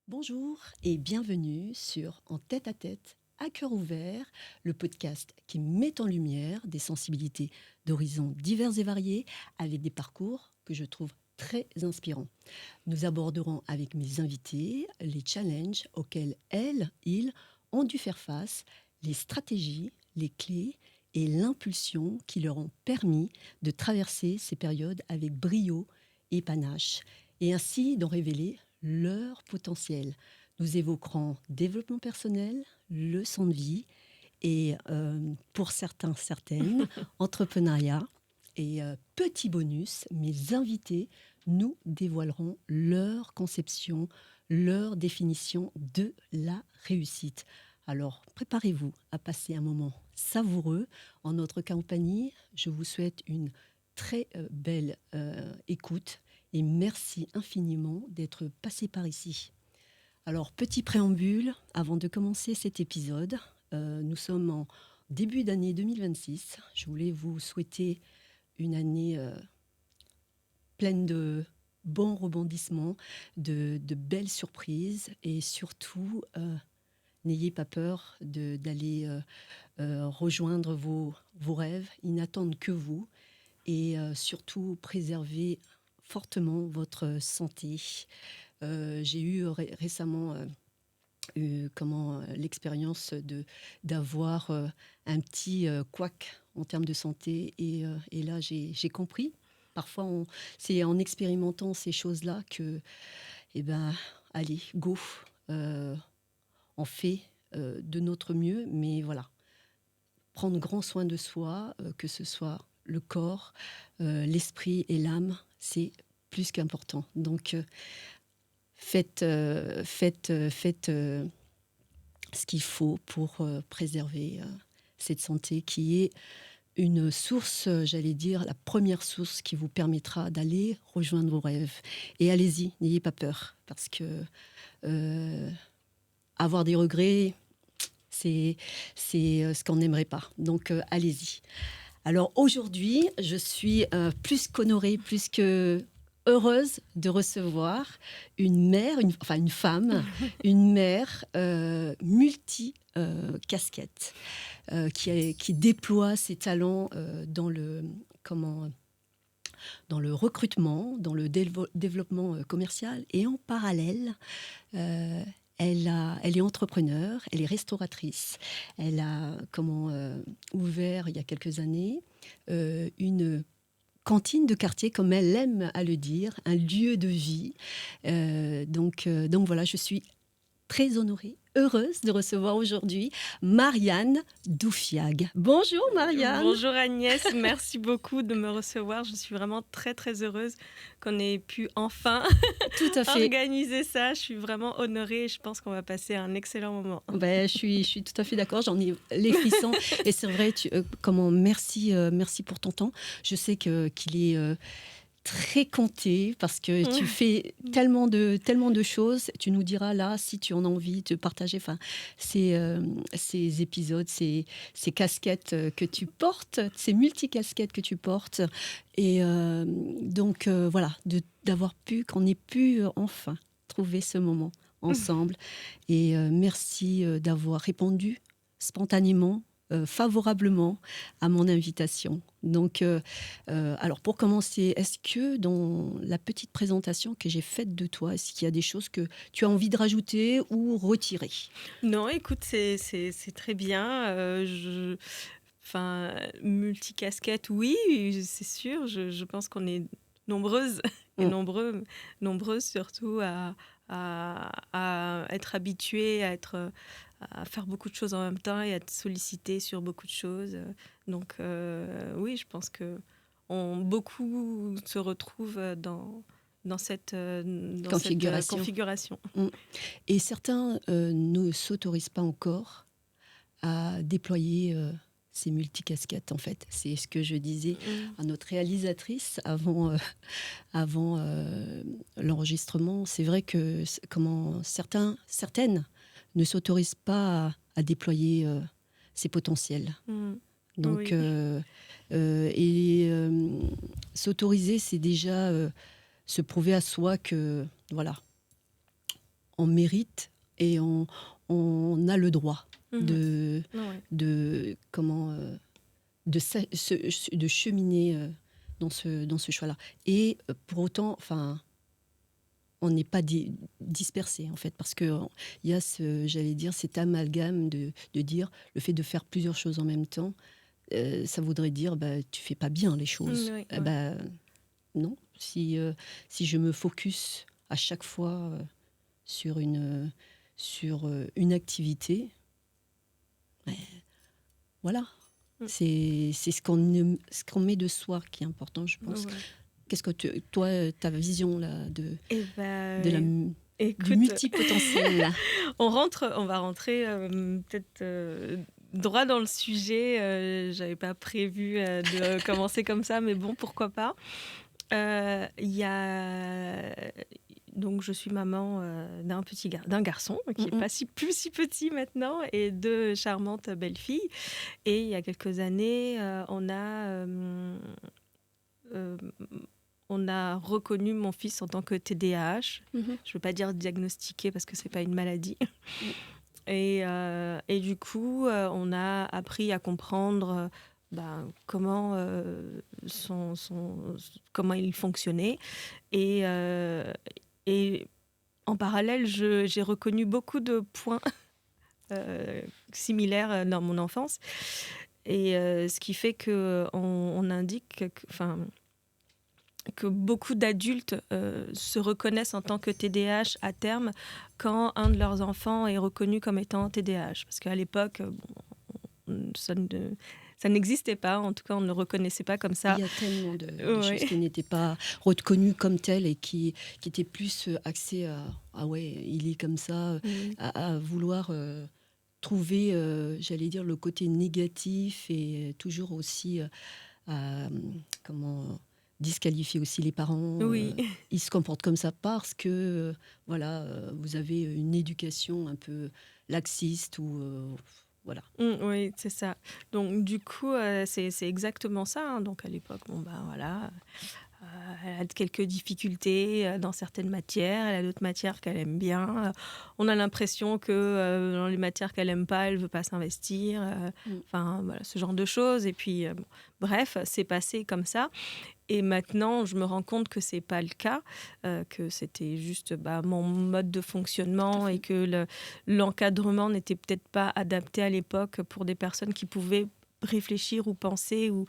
Bonjour et bienvenue sur En tête à cœur ouvert, le podcast qui met en lumière des sensibilités d'horizons divers et variés avec des parcours que je trouve très inspirants. Nous aborderons avec mes invités les challenges auxquels elles, ils ont dû faire face, les stratégies, les clés et l'impulsion qui leur ont permis de traverser ces périodes avec brio et panache et ainsi d'en révéler leur potentiel. Nous évoquerons développement personnel, leçons de vie et pour certains, certaines, entrepreneuriat. Et petit bonus, mes invités nous dévoileront leur conception, leur définition de la réussite. Alors, préparez-vous à passer un moment savoureux en notre compagnie. Je vous souhaite une très belle écoute et merci infiniment d'être passé par ici. Alors, petit préambule, avant de commencer cet épisode, nous sommes en début d'année 2026. Je voulais vous souhaiter une année pleine de bons rebondissements, de belles surprises et surtout, n'ayez pas peur d'aller rejoindre vos rêves. Ils n'attendent que vous et surtout préservez fortement votre santé. J'ai eu récemment l'expérience d'avoir un petit couac en termes de santé et là j'ai compris. Parfois c'est en expérimentant ces choses-là que allez go, on fait de notre mieux, mais voilà, prendre grand soin de soi, que ce soit le corps, l'esprit et l'âme, c'est plus qu'important. Donc faites ce qu'il faut pour préserver cette santé qui est une source, j'allais dire, la première source qui vous permettra d'aller rejoindre vos rêves. Et allez-y, n'ayez pas peur, parce que avoir des regrets, c'est ce qu'on n'aimerait pas. Donc allez-y. Alors aujourd'hui, je suis plus qu'honorée, plus que heureuse de recevoir une mère, une femme, une mère multi-casquette qui déploie ses talents dans le recrutement, dans le développement commercial et en parallèle, elle est entrepreneure, elle est restauratrice. Elle a ouvert il y a quelques années une cantine de quartier, comme elle aime à le dire, un lieu de vie. Donc voilà, je suis très honorée, heureuse de recevoir aujourd'hui Marianne Doufiag. Bonjour Marianne. Bonjour Agnès, merci beaucoup de me recevoir. Je suis vraiment très très heureuse qu'on ait pu enfin Tout à fait organiser ça. Je suis vraiment honorée et je pense qu'on va passer un excellent moment. Je suis tout à fait d'accord, j'en ai les frissons et c'est vrai, merci pour ton temps. Je sais qu'il est très compté parce que tu fais tellement de choses. Tu nous diras là si tu en as envie de partager ces épisodes, ces casquettes que tu portes, ces multicasquettes que tu portes. Et voilà, qu'on ait pu enfin trouver ce moment ensemble. Et merci d'avoir répondu spontanément, favorablement à mon invitation. Donc, alors pour commencer, est-ce que dans la petite présentation que j'ai faite de toi, est-ce qu'il y a des choses que tu as envie de rajouter ou retirer ? Non, écoute, c'est très bien. Multicasquette, oui, c'est sûr. Je pense qu'on est nombreuses et nombreuses surtout à être habituées, à faire beaucoup de choses en même temps et à être sollicitées sur beaucoup de choses. Donc oui, je pense que beaucoup se retrouvent dans cette configuration. Et certains ne s'autorisent pas encore à déployer c'est multicasquette en fait. C'est ce que je disais Mm. à notre réalisatrice avant l'enregistrement. C'est vrai que comment certaines ne s'autorisent pas à déployer ses potentiels. Mm. Donc, Oui. s'autoriser, c'est déjà se prouver à soi que voilà, on mérite et on a le droit Mhm. de, Ouais. de comment de cheminer dans ce choix-là. Et pour autant, enfin, on n'est pas dispersé en fait, parce que il y a j'allais dire, cet amalgame de dire le fait de faire plusieurs choses en même temps, ça voudrait dire bah, tu fais pas bien les choses. Oui, Eh ouais. ben, non, si je me focus à chaque fois sur une activité, ben, voilà. Mm. C'est ce qu'on met de soi qui est important, je pense. Ouais. Qu'est-ce que toi, ta vision là, Et de la, du écoute, multipotentiel là. on va rentrer peut-être droit dans le sujet. J'avais pas prévu de commencer comme ça, mais bon, pourquoi pas. Il y a donc je suis maman d'un garçon qui est Mm, pas plus si petit maintenant et de charmantes belles filles. Et il y a quelques années, euh, on a reconnu mon fils en tant que TDAH. mm, mhm. Je ne veux pas dire diagnostiqué parce que c'est pas une maladie. Mm. Et du coup, on a appris à comprendre comment, comment il fonctionnait. Et, euh, et en parallèle, j'ai reconnu beaucoup de points similaires dans mon enfance. Et ce qui fait qu'on indique que beaucoup d'adultes se reconnaissent en tant que TDAH à terme quand un de leurs enfants est reconnu comme étant TDAH. Parce qu'à l'époque, ça n'existait pas. En tout cas, on ne le reconnaissait pas comme ça. Il y a tellement de choses Ouais. qui n'étaient pas reconnues comme telles et qui étaient plus axées à ah ouais, il est comme ça, à vouloir trouver, j'allais dire, le côté négatif et toujours aussi à comment disqualifier aussi les parents. Oui. Ils se comportent comme ça parce que voilà, vous avez une éducation un peu laxiste ou voilà. Oui, c'est ça. Donc, du coup, c'est exactement ça. Hein. Donc, à l'époque, bon, ben voilà, elle a quelques difficultés dans certaines matières, elle a d'autres matières qu'elle aime bien. On a l'impression que dans les matières qu'elle aime pas, elle veut pas s'investir. Mm. Enfin, voilà, ce genre de choses. Et puis, bon, bref, c'est passé comme ça. Et maintenant, je me rends compte que c'est pas le cas, que c'était juste mon mode de Tout à fonctionnement et fait. que l'encadrement n'était peut-être pas adapté à l'époque pour des personnes qui pouvaient réfléchir ou penser ou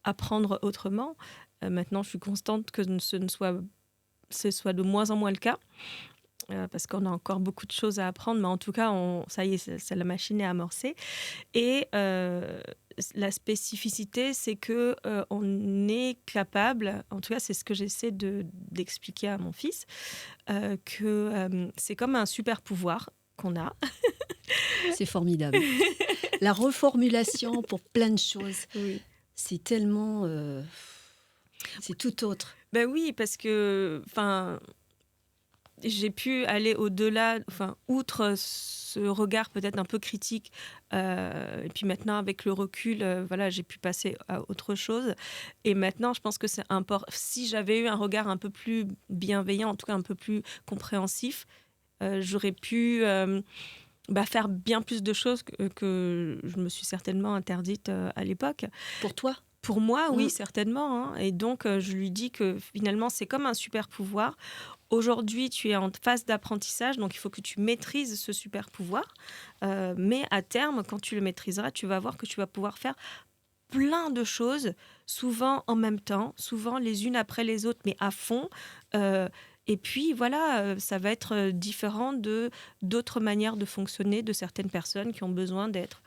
apprendre autrement. Maintenant, je suis constante que ce soit de moins en moins le cas, parce qu'on a encore beaucoup de choses à apprendre, mais en tout cas, ça y est, la machine est amorcée. Et la spécificité, c'est que on est capable, en tout cas, c'est ce que j'essaie d'expliquer à mon fils, que c'est comme un super pouvoir qu'on a. C'est formidable. La reformulation pour plein de choses, Oui. c'est tellement... c'est tout autre. Ben oui, parce que, enfin, j'ai pu aller au-delà, enfin, outre ce regard peut-être un peu critique. Et puis maintenant, avec le recul, voilà, j'ai pu passer à autre chose. Et maintenant, je pense que c'est important. Si j'avais eu un regard un peu plus bienveillant, en tout cas un peu plus compréhensif, j'aurais pu faire bien plus de choses que je me suis certainement interdite à l'époque. Pour toi? Pour moi, oui, Mm. certainement. Hein. Et donc, je lui dis que finalement, c'est comme un super pouvoir. Aujourd'hui, tu es en phase d'apprentissage, donc il faut que tu maîtrises ce super pouvoir. Mais à terme, quand tu le maîtriseras, tu vas voir que tu vas pouvoir faire plein de choses, souvent en même temps, souvent les unes après les autres, mais à fond. Et puis voilà, ça va être différent d'autres manières de fonctionner de certaines personnes qui ont besoin d'être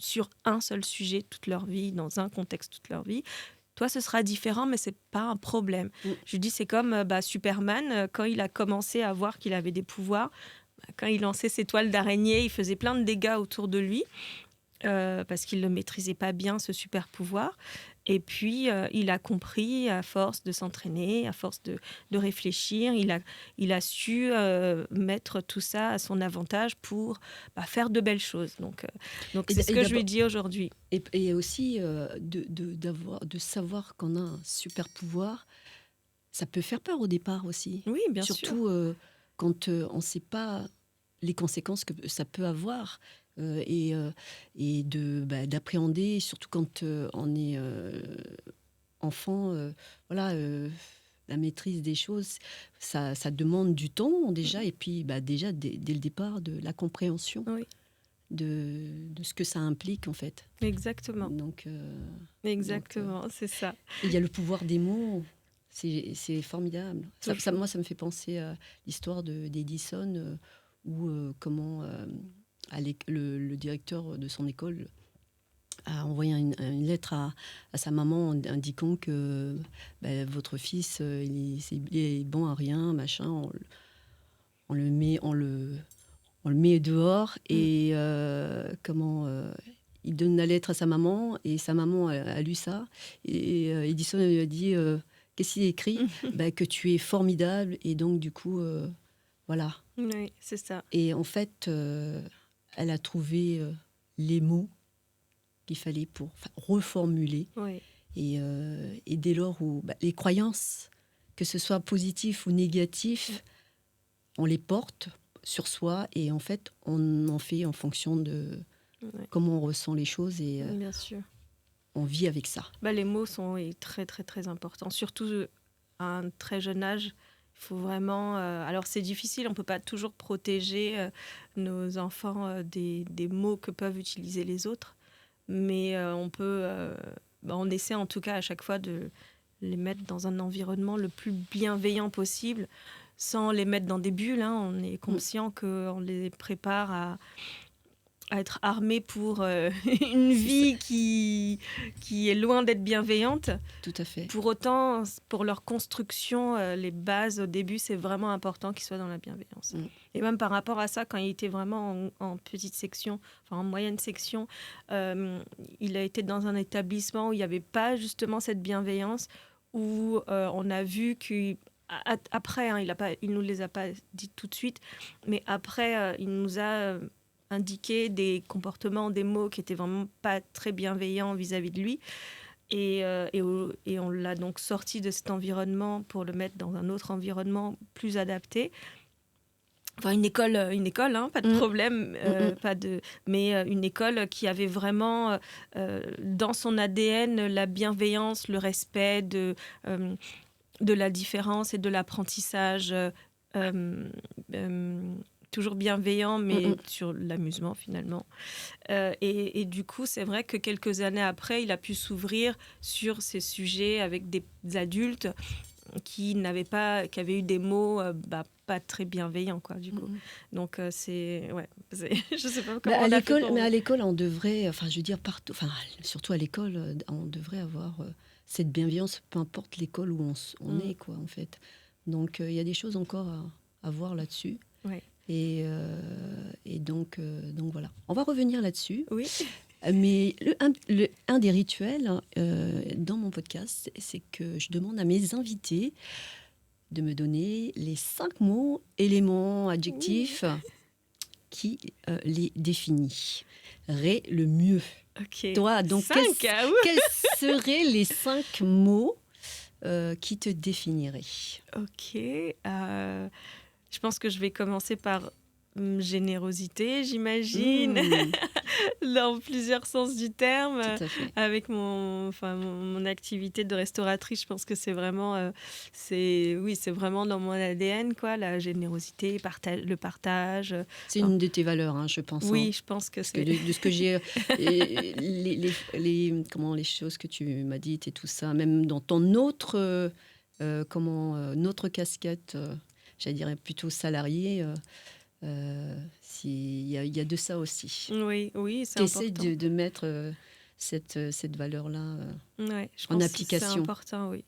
sur un seul sujet toute leur vie, dans un contexte toute leur vie. Toi, ce sera différent, mais c'est pas un problème. Mm. Je dis, c'est comme Superman, quand il a commencé à voir qu'il avait des pouvoirs, quand il lançait ses toiles d'araignée, il faisait plein de dégâts autour de lui. parce qu'il ne le maîtrisait pas bien, ce super pouvoir. Et puis, il a compris, à force de s'entraîner, à force de réfléchir, il a su mettre tout ça à son avantage pour faire de belles choses. Donc Et, c'est ce et que je lui d'abord, dis aujourd'hui. et aussi de savoir qu'on a un super pouvoir, ça peut faire peur au départ aussi. Oui, bien sûr. Surtout quand on ne sait pas les conséquences que ça peut avoir et d'appréhender, surtout quand on est enfant, voilà, la maîtrise des choses, ça demande du temps déjà, et puis déjà dès le départ de la compréhension Oui, de ce que ça implique en fait. exactement. Donc, Exactement, c'est ça. il y a le pouvoir des mots, c'est formidable. Moi, ça me fait penser à l'histoire d'Edison, où comment le directeur de son école a envoyé une lettre à sa maman indiquant que votre fils, il est bon à rien, machin, on le met, on le met dehors Mm. et il donne la lettre à sa maman et sa maman a lu ça et Edison lui a dit qu'est-ce qu'il écrit que tu es formidable et donc du coup voilà. Oui, c'est ça. Et en fait elle a trouvé les mots qu'il fallait pour reformuler Oui, et dès lors où les croyances, que ce soit positif ou négatif, on les porte sur soi et en fait on en fait en fonction de ouais, comment on ressent les choses et bien sûr. on vit avec ça. Les mots sont très, très, très importants. Surtout à un très jeune âge, il faut vraiment... alors, c'est difficile, on ne peut pas toujours protéger nos enfants des mots que peuvent utiliser les autres. Mais on peut... on essaie en tout cas à chaque fois de les mettre dans un environnement le plus bienveillant possible, sans les mettre dans des bulles. Hein. On est conscient qu'on les prépare à être armés pour une vie qui est loin d'être bienveillante. Tout à fait. Pour autant, pour leur construction, les bases au début, c'est vraiment important qu'ils soient dans la bienveillance. Et même par rapport à ça, quand il était vraiment en petite section, enfin en moyenne section, il a été dans un établissement où il n'y avait pas justement cette bienveillance, où on a vu qu'après, il ne nous les a pas dit tout de suite, mais après, il nous a indiqué des comportements, des mots qui étaient vraiment pas très bienveillants vis-à-vis de lui. Et on l'a donc sorti de cet environnement pour le mettre dans un autre environnement plus adapté. Enfin, une école, hein, pas de problème, mais une école qui avait vraiment dans son ADN la bienveillance, le respect de la différence et de l'apprentissage. Toujours bienveillant, mais sur l'amusement finalement. Et du coup, c'est vrai que quelques années après, il a pu s'ouvrir sur ces sujets avec des adultes qui avaient eu des mots pas très bienveillants, quoi, du coup. Donc, je sais pas comment on a fait pour... Mais à l'école, on devrait, enfin, je veux dire, partout, enfin, surtout à l'école, on devrait avoir cette bienveillance, peu importe l'école où on est, quoi, en fait. Donc, il y a des choses encore à voir là-dessus. Ouais. Et donc voilà. On va revenir là-dessus. Oui. Mais un des rituels dans mon podcast, c'est que je demande à mes invités de me donner les 5 mots, éléments, adjectifs qui les définiraient le mieux. Ok. Toi, donc, 5, quels seraient les 5 mots qui te définiraient? Ok. Je pense que je vais commencer par générosité, j'imagine, dans plusieurs sens du terme. Tout à fait. Avec mon activité de restauratrice, je pense que c'est vraiment, c'est vraiment dans mon ADN, quoi, la générosité, le partage. C'est une de tes valeurs, hein, je pense. Oui, hein. je pense que Parce c'est... que de ce que j'ai, les choses que tu m'as dites et tout ça, même dans ton autre, notre casquette, j'allais dire plutôt salarié, il y a de ça aussi. Oui, c'est T'essaies important. de mettre cette valeur-là Ouais, je en pense application. que c'est important, oui.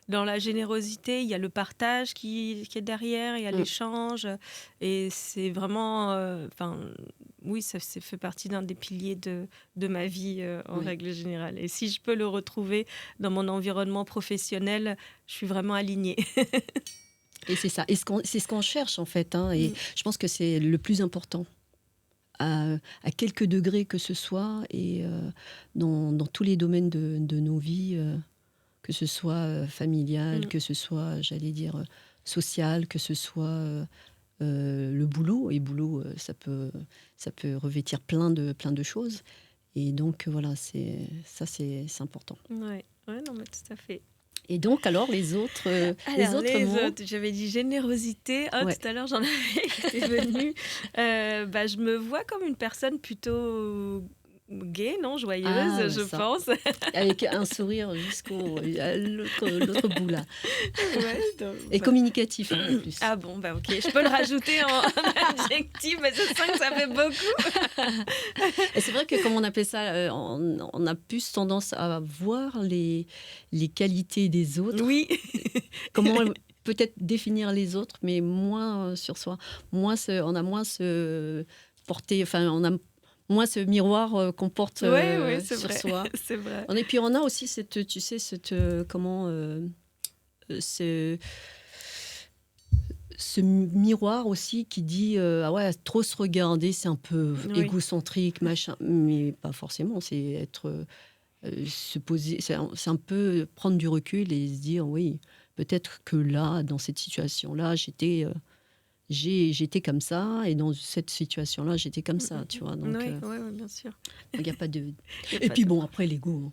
Dans la générosité, il y a le partage qui est derrière, il y a l'échange. Et c'est vraiment... oui, ça fait partie d'un des piliers de ma vie en Oui. règle générale. Et si je peux le retrouver dans mon environnement professionnel, je suis vraiment alignée. Et c'est ça. Et c'est ce qu'on cherche, en fait. Hein, et Mm. je pense que c'est le plus important. À quelques degrés que ce soit, et dans tous les domaines de nos vies, que ce soit familial, Mm. que ce soit, j'allais dire, social, que ce soit le boulot. Et boulot, ça peut revêtir plein de choses. Et donc, voilà, c'est important. Ouais, ouais, non, mais tout à fait. Et donc, alors, les Alors, les mots. autres, j'avais dit générosité. Ouais. Tout à l'heure, j'en avais été venue. Je me vois comme une personne plutôt gaie, non, joyeuse, je Ça. pense. Avec un sourire à l'autre bout, là. Ouais, donc, Et communicatif, hein, en plus. Ah bon, ok. Je peux le rajouter en adjectif, mais je sens que ça fait beaucoup. Et c'est vrai que, comme on appelle ça, on a plus tendance à voir les qualités des autres. Oui. Comment peut-être définir les autres, mais moins sur soi. On a moins ce porter, enfin, on a moins ce miroir qu'on porte Ouais, c'est sur vrai. soi. C'est vrai. Et puis on a aussi cette, tu sais, ce miroir aussi qui dit ah ouais, trop se regarder, c'est un peu Oui. égocentrique, machin, mais pas forcément. C'est être se poser, c'est un peu prendre du recul et se dire oui, peut-être que là, dans cette situation-là, j'étais comme ça, et dans cette situation-là, j'étais comme ça, tu vois. Donc, Oui, bien sûr. il n'y a pas de. Y a Et pas puis de- bon, après l'ego. Hein.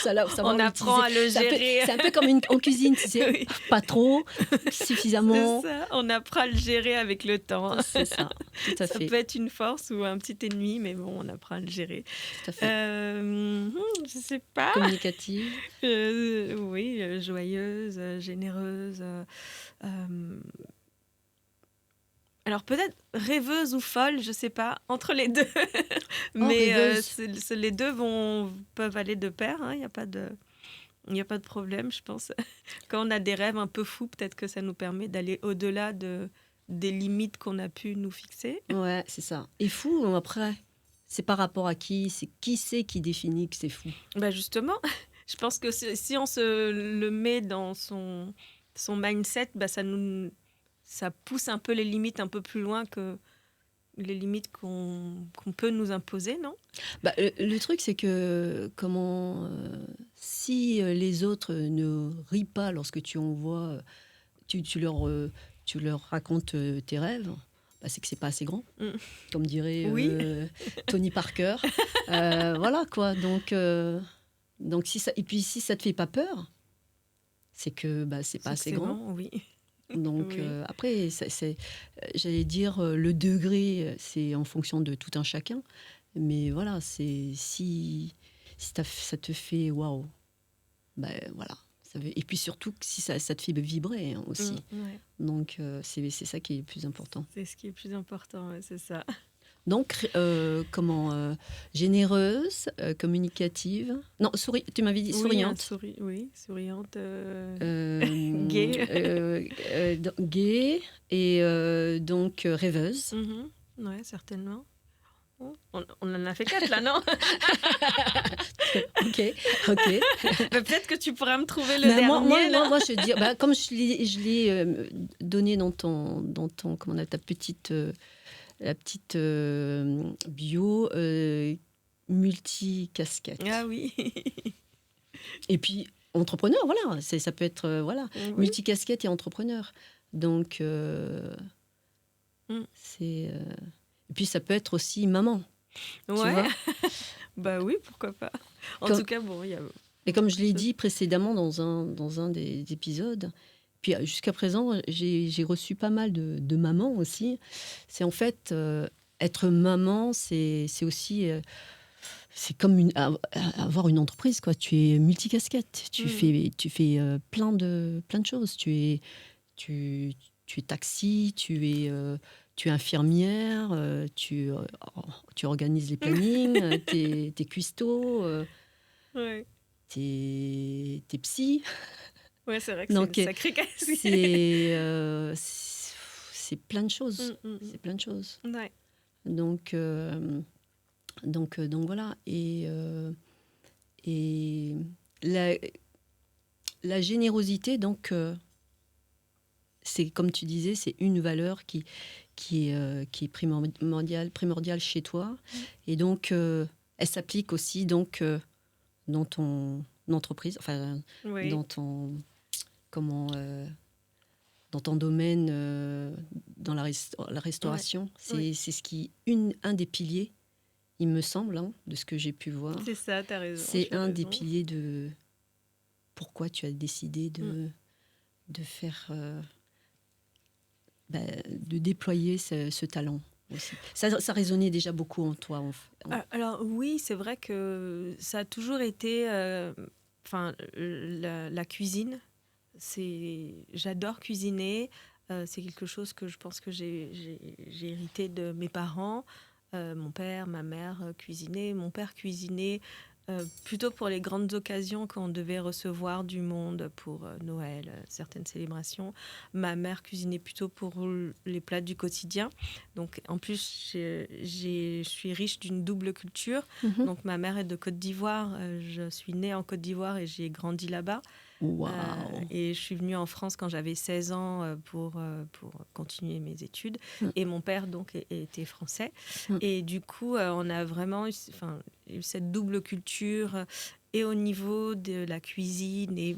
Ça, va, On va apprend à le C'est gérer. un peu comme en cuisine, tu sais, Oui. pas trop, C'est suffisamment. ça, on apprend à le gérer avec le temps. C'est ça, tout à Ça fait. peut être une force ou un petit ennemi, mais bon, on apprend à le gérer. Tout à fait. Je sais pas. Communicative. Oui, joyeuse, généreuse. Alors peut-être rêveuse ou folle, je sais pas, entre les deux. Mais Rêveuse. les deux peuvent aller de pair, hein, il n'y a pas de problème, je pense. Quand on a des rêves un peu fous, peut-être que ça nous permet d'aller au-delà des limites qu'on a pu nous fixer. Ouais, c'est ça. Et fou, après, c'est par rapport à qui? C'est qui définit que c'est fou? Justement, je pense que si on se le met dans son mindset, ça pousse un peu les limites un peu plus loin que les limites qu'on peut nous imposer, non? Le truc, c'est que si les autres ne rient pas lorsque tu envoies, tu leur racontes tes rêves, c'est que c'est pas assez grand, Mm. comme dirait Oui. Tony Parker. Voilà quoi. Donc si ça, et puis si ça te fait pas peur, c'est que c'est pas assez grand. Bon, oui. Donc Oui. après, j'allais dire, le degré, c'est en fonction de tout un chacun. Mais voilà, si ça te fait waouh, voilà. Et puis surtout, si ça te fait vibrer, hein, aussi. Ouais. Donc c'est ça qui est le plus important. C'est ce qui est plus important, ouais, c'est ça. Donc, généreuse, communicative. Non, tu m'avais dit souriante. Oui, souriante. Gaie et donc rêveuse. Ouais, certainement. Oh, on en a fait 4 là, non? Ok. Peut-être que tu pourras me trouver le dernier. Moi, je veux dire, comme je l'ai donné dans ton comment on a la petite bio, multicasquette. Ah oui. Et puis entrepreneur, voilà, ça peut être Oui. multicasquette et entrepreneur. Donc et puis ça peut être aussi maman. Ouais. Tu vois. Oui, pourquoi pas. En tout cas, bon, il y a. Et comme je l'ai dit précédemment dans un des épisodes, puis jusqu'à présent, j'ai reçu pas mal de mamans aussi. C'est en fait, être maman, c'est aussi, c'est comme avoir une entreprise, quoi. Tu es multicasquette, tu fais plein de choses. Tu es taxi, tu es infirmière, tu organises les plannings, tu es cuistot. Ouais. T'es psy. Ouais, c'est vrai que Donc, c'est une sacrée casquette. c'est plein de choses. C'est plein de choses. Ouais. Donc, donc voilà. Et la, la générosité, donc, c'est comme tu disais, c'est une valeur qui est primordiale chez toi. Et donc, elle s'applique aussi donc, dans ton entreprise, enfin, Oui, dans ton, comment, dans ton domaine, dans la ouais, restauration. oui, C'est ce qui, un des piliers, il me semble, hein, de ce que j'ai pu c'est voir. ça, t'as raison, C'est tu as un des raison. piliers de pourquoi tu as décidé Mm. de faire, de déployer ce talent aussi. Ça résonnait déjà beaucoup en toi. Alors oui, c'est vrai que ça a toujours été, enfin, la cuisine. J'adore cuisiner. C'est quelque chose que je pense que j'ai hérité de mes parents. Mon père, ma mère cuisinaient. Mon père cuisinait plutôt pour les grandes occasions quand on devait recevoir du monde pour Noël, certaines célébrations. Ma mère cuisinait plutôt pour les plats du quotidien. Donc en plus, je suis riche d'une double culture. Mhm. Donc ma mère est de Côte d'Ivoire. Je suis née en Côte d'Ivoire et j'ai grandi là-bas. Waouh! Et je suis venue en France quand j'avais 16 ans pour continuer mes études. Mm, Et mon père, donc, était français. mm. Et du coup, on a vraiment eu, enfin, eu cette double culture, et au niveau de la cuisine et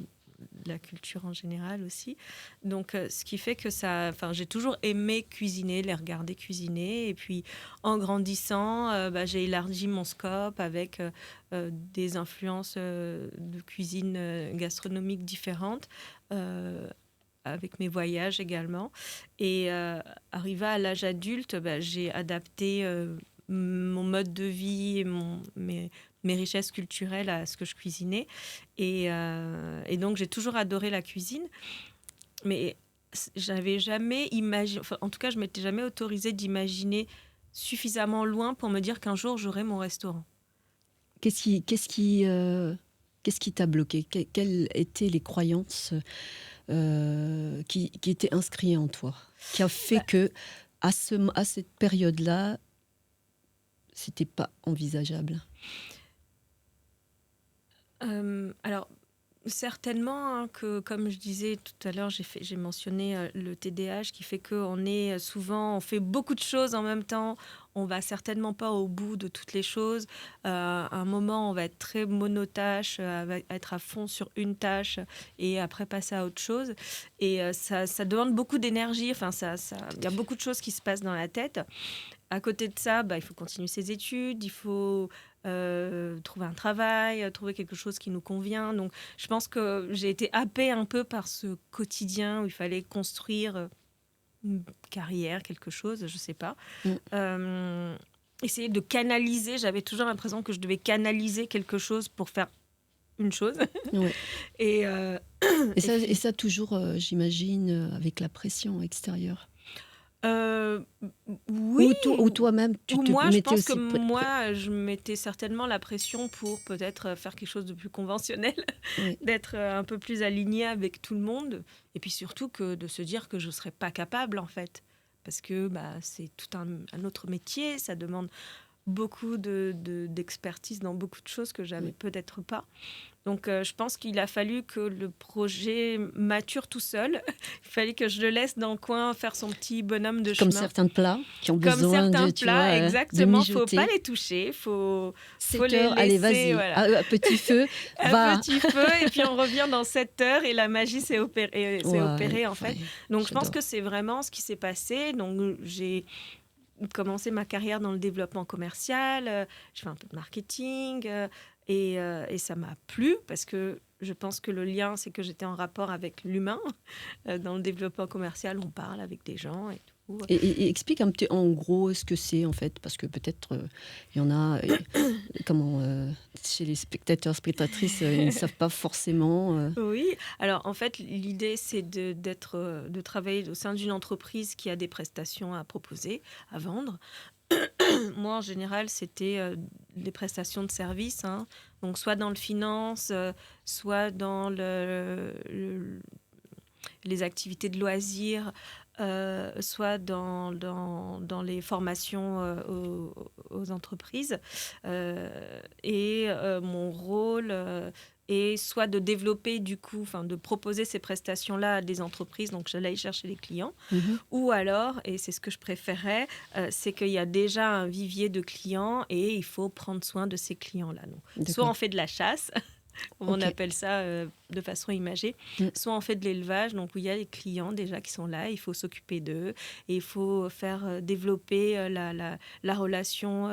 de la culture en général aussi. Donc, ce qui fait que enfin, j'ai toujours aimé cuisiner, les regarder cuisiner. Et puis, en grandissant, j'ai élargi mon scope avec des influences de cuisine gastronomique différentes, euh, avec mes voyages également. Et arrivé à l'âge adulte, j'ai adapté mon mode de vie et mes richesses culturelles à ce que je cuisinais. Et donc, j'ai toujours adoré la cuisine, mais j'avais jamais imaginé, enfin, en tout cas, je m'étais jamais autorisée d'imaginer suffisamment loin pour me dire qu'un jour, j'aurais mon restaurant. Qu'est-ce qui, qu'est-ce qui, qu'est-ce qui t'a bloqué? Quelles étaient les croyances qui étaient inscrites en toi, qui a fait Bah, que à cette période-là, c'était pas envisageable? alors, certainement hein, que, comme je disais tout à l'heure, j'ai mentionné le TDAH qui fait qu'on est souvent, on fait beaucoup de choses en même temps. On va certainement pas au bout de toutes les choses. À un moment, on va être très monotâche, va être à fond sur une tâche et après passer à autre chose. Et ça demande beaucoup d'énergie. Enfin, il y a beaucoup de choses qui se passent dans la tête. À côté de ça, il faut continuer ses études, il faut trouver un travail, trouver quelque chose qui nous convient. Donc, je pense que j'ai été happée un peu par ce quotidien où il fallait construire une carrière, quelque chose, je ne sais pas. Mm. Essayer de canaliser, j'avais toujours l'impression que je devais canaliser quelque chose pour faire une chose. Ouais. Et, Et et ça, et puis, ça toujours, j'imagine, avec la pression extérieure. euh, oui, Ou toi-même, tu ou te moi, je mettais pense que aussi moi, je mettais certainement la pression pour peut-être faire quelque chose de plus conventionnel, ouais. d'être un peu plus aligné avec tout le monde, et puis surtout que de se dire que je ne serais pas capable en fait, parce que c'est tout un autre métier, ça demande beaucoup d'expertise dans beaucoup de choses que j'avais Ouais. peut-être pas. Donc, je pense qu'il a fallu que le projet mature tout seul. Il fallait que je le laisse dans le coin faire son petit bonhomme de Comme chemin. certains plats qui ont Comme besoin certains de, tu vois, plats, de exactement, faut pas mijoter. les toucher, faut 7 les heures, allez, laisser, vas-y, voilà, à petit feu, à va. petit feu, et puis on revient dans 7 heures et la magie s'est Ouais, opérée en fait. ouais, Donc je pense que j'adore. c'est vraiment ce qui s'est passé. Donc j'ai commencé ma carrière dans le développement commercial, je fais un peu de marketing, et ça m'a plu parce que je pense que le lien, c'est que j'étais en rapport avec l'humain. Dans le développement commercial, on parle avec des gens et tout. Et explique un petit, en gros ce que c'est en fait, parce que peut-être il y en a, comment, chez les spectateurs, spectatrices, ils ne savent pas forcément. Oui, alors en fait, l'idée, c'est de travailler au sein d'une entreprise qui a des prestations à proposer, à vendre. Moi, en général, c'était des prestations de services, hein. Donc soit dans le finance, soit dans les activités de loisirs, soit dans les formations aux entreprises. Et mon rôle est soit de développer du coup, enfin de proposer ces prestations-là à des entreprises, donc j'allais chercher les clients, Mhm. ou alors, et c'est ce que je préférais, c'est qu'il y a déjà un vivier de clients et il faut prendre soin de ces clients-là. Donc, soit on D'accord. fait de la chasse, comme on Ok. appelle ça de façon imagée, Mm. soit on fait de l'élevage, donc où il y a les clients déjà qui sont là, il faut s'occuper d'eux et il faut faire développer la relation,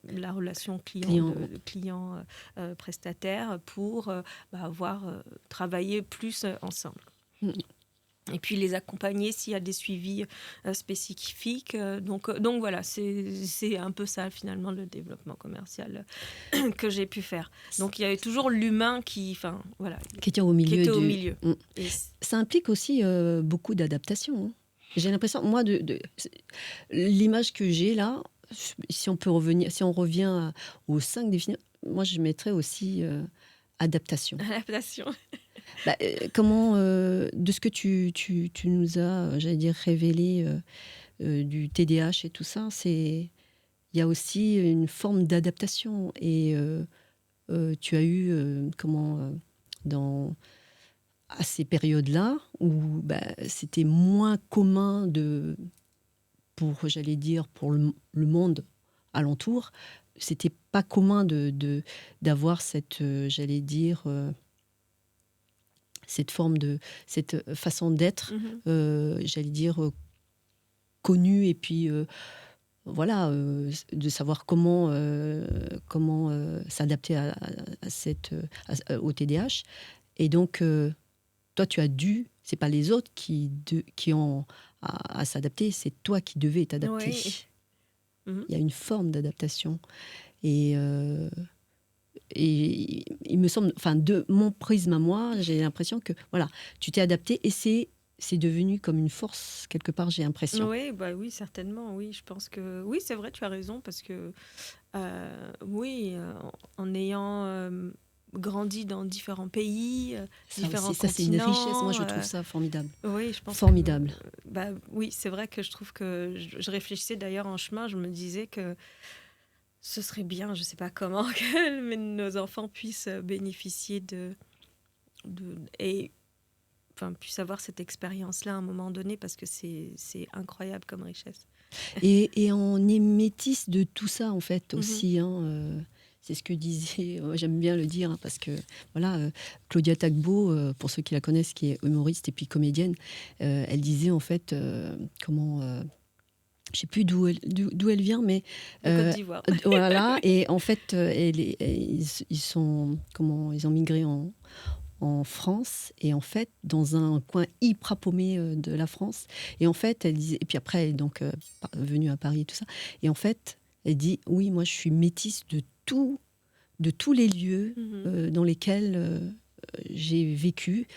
la relation client, Client. client prestataire pour avoir travaillé plus ensemble. Mm. Et puis les accompagner s'il y a des suivis spécifiques. Donc voilà, c'est un peu ça finalement le développement commercial que j'ai pu faire. Donc il y avait toujours l'humain voilà, Qui était au qui milieu était au du. milieu. Mm. Et Ça implique aussi beaucoup d'adaptation, hein. J'ai l'impression, moi, l'image que j'ai là, si on peut revenir, si on revient aux 5 définitions, moi je mettrais aussi adaptation. adaptation. Bah, comment, de ce que tu nous as, j'allais dire, révélé du TDAH et tout ça, il y a aussi une forme d'adaptation. Et tu as eu, à ces périodes-là, où bah, c'était moins commun j'allais dire, pour le monde alentour, c'était pas commun d'avoir cette, j'allais dire, cette façon d'être, Mhm. j'allais dire, connue, et puis voilà, de savoir comment s'adapter au TDAH. Et donc, toi, tu as dû, c'est pas les autres qui ont à s'adapter, c'est toi qui devais t'adapter. Oui. Mhm. Il y a une forme d'adaptation. Et, et il me semble, enfin, de mon prisme à moi, j'ai l'impression que voilà, tu t'es adapté et c'est devenu comme une force quelque part, j'ai l'impression. Oui, bah oui, certainement. Oui, je pense que oui, c'est vrai, tu as raison parce que oui, en ayant grandi dans différents pays, Ça aussi, différents ça c'est une richesse. Moi, continents. je trouve ça formidable. Oui, je pense que Formidable. bah oui, c'est vrai que je trouve que je réfléchissais d'ailleurs en chemin, je me disais que ce serait bien, je sais pas comment, que nos enfants puissent bénéficier et enfin puissent avoir cette expérience-là à un moment donné parce que c'est incroyable comme richesse. Et on est métisse de tout ça, en fait, Mhm. aussi, hein, c'est ce que disait, j'aime bien le dire, hein, parce que voilà, Claudia Tagbo, pour ceux qui la connaissent, qui est humoriste et puis comédienne, elle disait en fait, je sais plus d'où elle vient, mais De Côte d'Ivoire. voilà, Oui. et en fait, ils ont migré en France, et en fait dans un coin hyper paumé de la France, et en fait elle disait, et puis après elle est donc venue à Paris et tout ça, et en fait elle dit oui, moi je suis métisse de tous les lieux Mhm. dans lesquels j'ai vécu,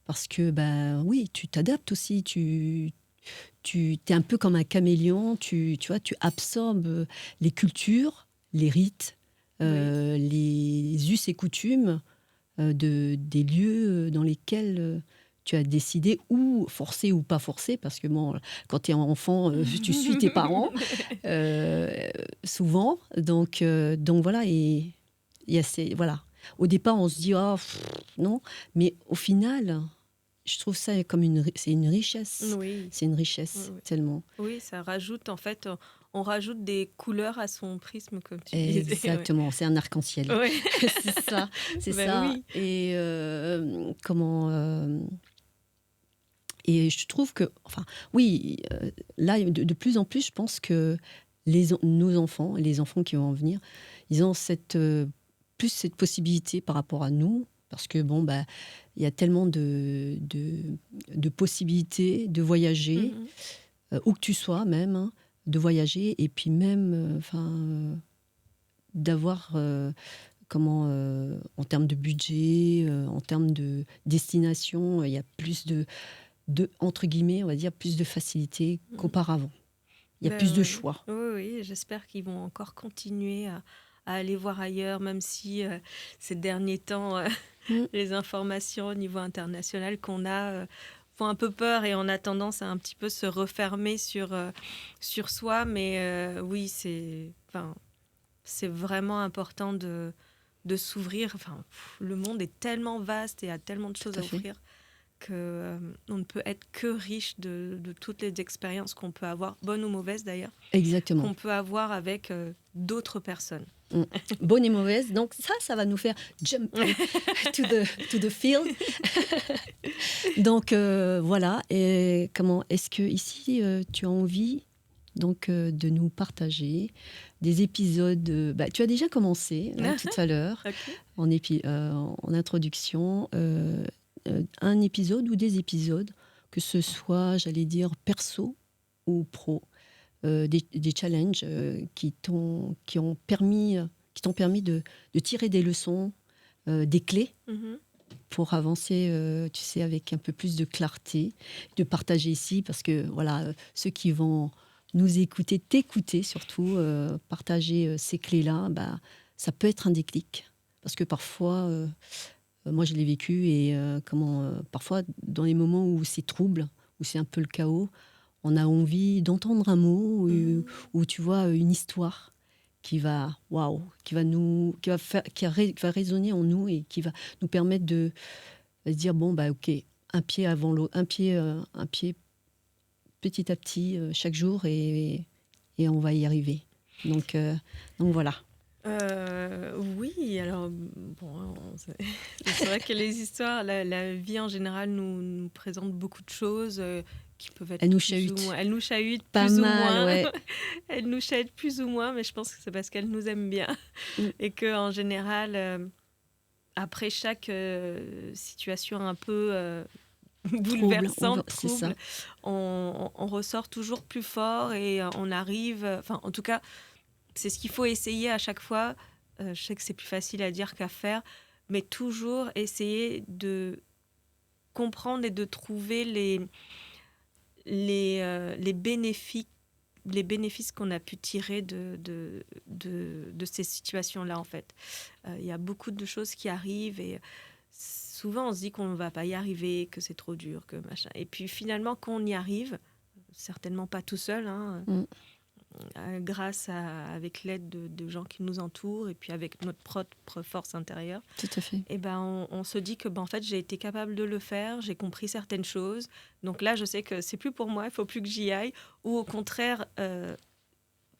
parce que ben oui, tu t'adaptes aussi, tu es un peu comme un caméléon, tu vois, tu absorbes les cultures, les rites, Oui. les us et coutumes des lieux dans lesquels tu as décidé, ou forcé ou pas forcé, parce que bon, quand tu es enfant, tu suis tes parents, euh, souvent. Donc voilà, et il y a voilà. Au départ, on se dit, ah, non, mais au final, je trouve ça comme c'est une richesse. Oui. C'est une richesse, Oui. tellement. Oui, ça rajoute, en fait, on rajoute des couleurs à son prisme, comme tu disais. Ouais. Exactement, c'est un arc-en-ciel. Ouais. C'est ça, c'est Ben ça. oui. Et et je trouve que, enfin, oui, là, de plus en plus, je pense que nos enfants, et les enfants qui vont en venir, ils ont plus cette possibilité par rapport à nous, parce que, bon, bah, il y a tellement de possibilités de voyager, Mhm. où que tu sois même, hein, de voyager, et puis même, d'avoir, en termes de budget, en termes de destination, il y a plus entre guillemets, on va dire, plus de facilité Mhm. qu'auparavant. Il y a plus Ben de oui. choix. Oui, oui, j'espère qu'ils vont encore continuer à aller voir ailleurs, même si ces derniers temps, Mm. les informations au niveau international qu'on a font un peu peur et on a tendance à un petit peu se refermer sur soi. Mais oui, c'est vraiment important de s'ouvrir. Enfin, le monde est tellement vaste et a tellement de choses Tout à à fait. offrir que on ne peut être que riche de toutes les expériences qu'on peut avoir, bonnes ou mauvaises d'ailleurs, Exactement. qu'on peut avoir avec d'autres personnes. Mm. Bonne et mauvaise. Donc ça va nous faire jump to the field. Donc voilà. Et comment est-ce que ici tu as envie donc de nous partager des épisodes. Tu as déjà commencé là, tout à l'heure Ok. en introduction un épisode ou des épisodes, que ce soit, j'allais dire, perso ou pro, des challenges qui t'ont permis de tirer des leçons, des clés Mhm. pour avancer, tu sais, avec un peu plus de clarté, de partager ici, parce que voilà, ceux qui vont nous écouter, t'écouter surtout, partager ces clés-là, ça peut être un déclic. Parce que parfois, moi je l'ai vécu, et parfois dans les moments où c'est trouble, où c'est un peu le chaos, on a envie d'entendre un mot Mhm. ou tu vois une histoire waouh, qui va résonner en nous et qui va nous permettre de se dire bon ok, un pied avant l'autre, un pied petit à petit chaque jour, et on va y arriver. Donc voilà. Oui, alors bon, c'est vrai que les histoires, la vie en général nous présente beaucoup de choses qui peuvent être Elle nous plus ou moins. chahute Elle nous chahute pas plus ou mal, moins. ouais. Elle nous chahute plus ou moins, mais je pense que c'est parce qu'elle nous aime bien Mm. et que en général, après chaque situation un peu Trouble, bouleversante, c'est ça. trouble, on ressort toujours plus fort et on arrive. Enfin, en tout cas, c'est ce qu'il faut essayer à chaque fois. Je sais que c'est plus facile à dire qu'à faire, mais toujours essayer de comprendre et de trouver les bénéfices qu'on a pu tirer de ces situations-là, en fait. Il y a beaucoup de choses qui arrivent et souvent on se dit qu'on ne va pas y arriver, que c'est trop dur, que machin. Et puis finalement, quand on y arrive, certainement pas tout seul, hein, Mm. avec l'aide de gens qui nous entourent et puis avec notre propre force intérieure, Tout à fait. et on se dit que en fait j'ai été capable de le faire, j'ai compris certaines choses, donc là je sais que c'est plus pour moi, il faut plus que j'y aille, ou au contraire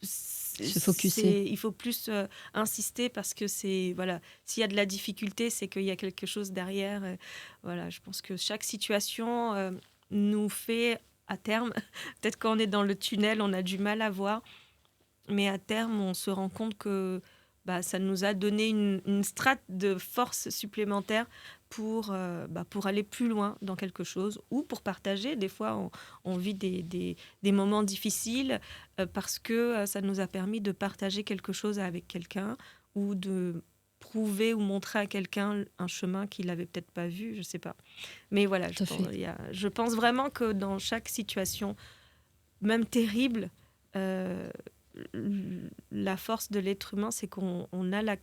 Se focuser. il faut plus insister parce que c'est voilà, s'il y a de la difficulté, c'est qu'il y a quelque chose derrière. Voilà, je pense que chaque situation nous fait à terme, peut-être quand on est dans le tunnel, on a du mal à voir, mais à terme, on se rend compte que ça nous a donné une strate de force supplémentaire pour aller plus loin dans quelque chose ou pour partager. Des fois, on vit des moments difficiles parce que ça nous a permis de partager quelque chose avec quelqu'un ou de prouver ou montrer à quelqu'un un chemin qu'il n'avait peut-être pas vu, je ne sais pas. Mais voilà, Tout à fait. je pense vraiment que dans chaque situation, même terrible, la force de l'être humain, c'est qu'on a la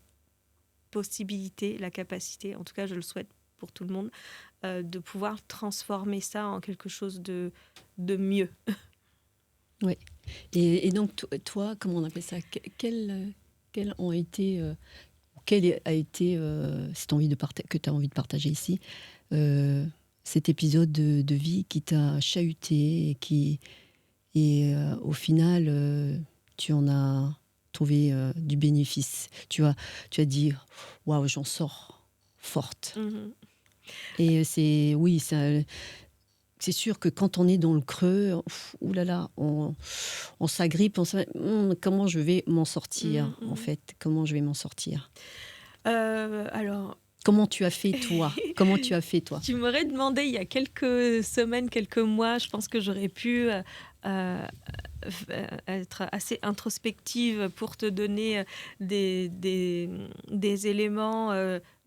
possibilité, la capacité, en tout cas je le souhaite pour tout le monde, de pouvoir transformer ça en quelque chose de mieux. Oui. Et donc, toi, comment on appelle ça? Quels ont été, quel a été, que tu as envie de partager ici, cet épisode de vie qui t'a chahuté et au final, tu en as trouvé du bénéfice. Tu as dit, waouh, j'en sors forte. Mhm. Et c'est sûr que quand on est dans le creux, oulala, on s'agrippe, on se dit, comment je vais m'en sortir, en Mhm. fait? Comment je vais m'en sortir? Alors, Comment tu as fait, toi? Comment tu as fait, toi? tu m'aurais demandé il y a quelques semaines, quelques mois, je pense que j'aurais pu euh, être assez introspective pour te donner des éléments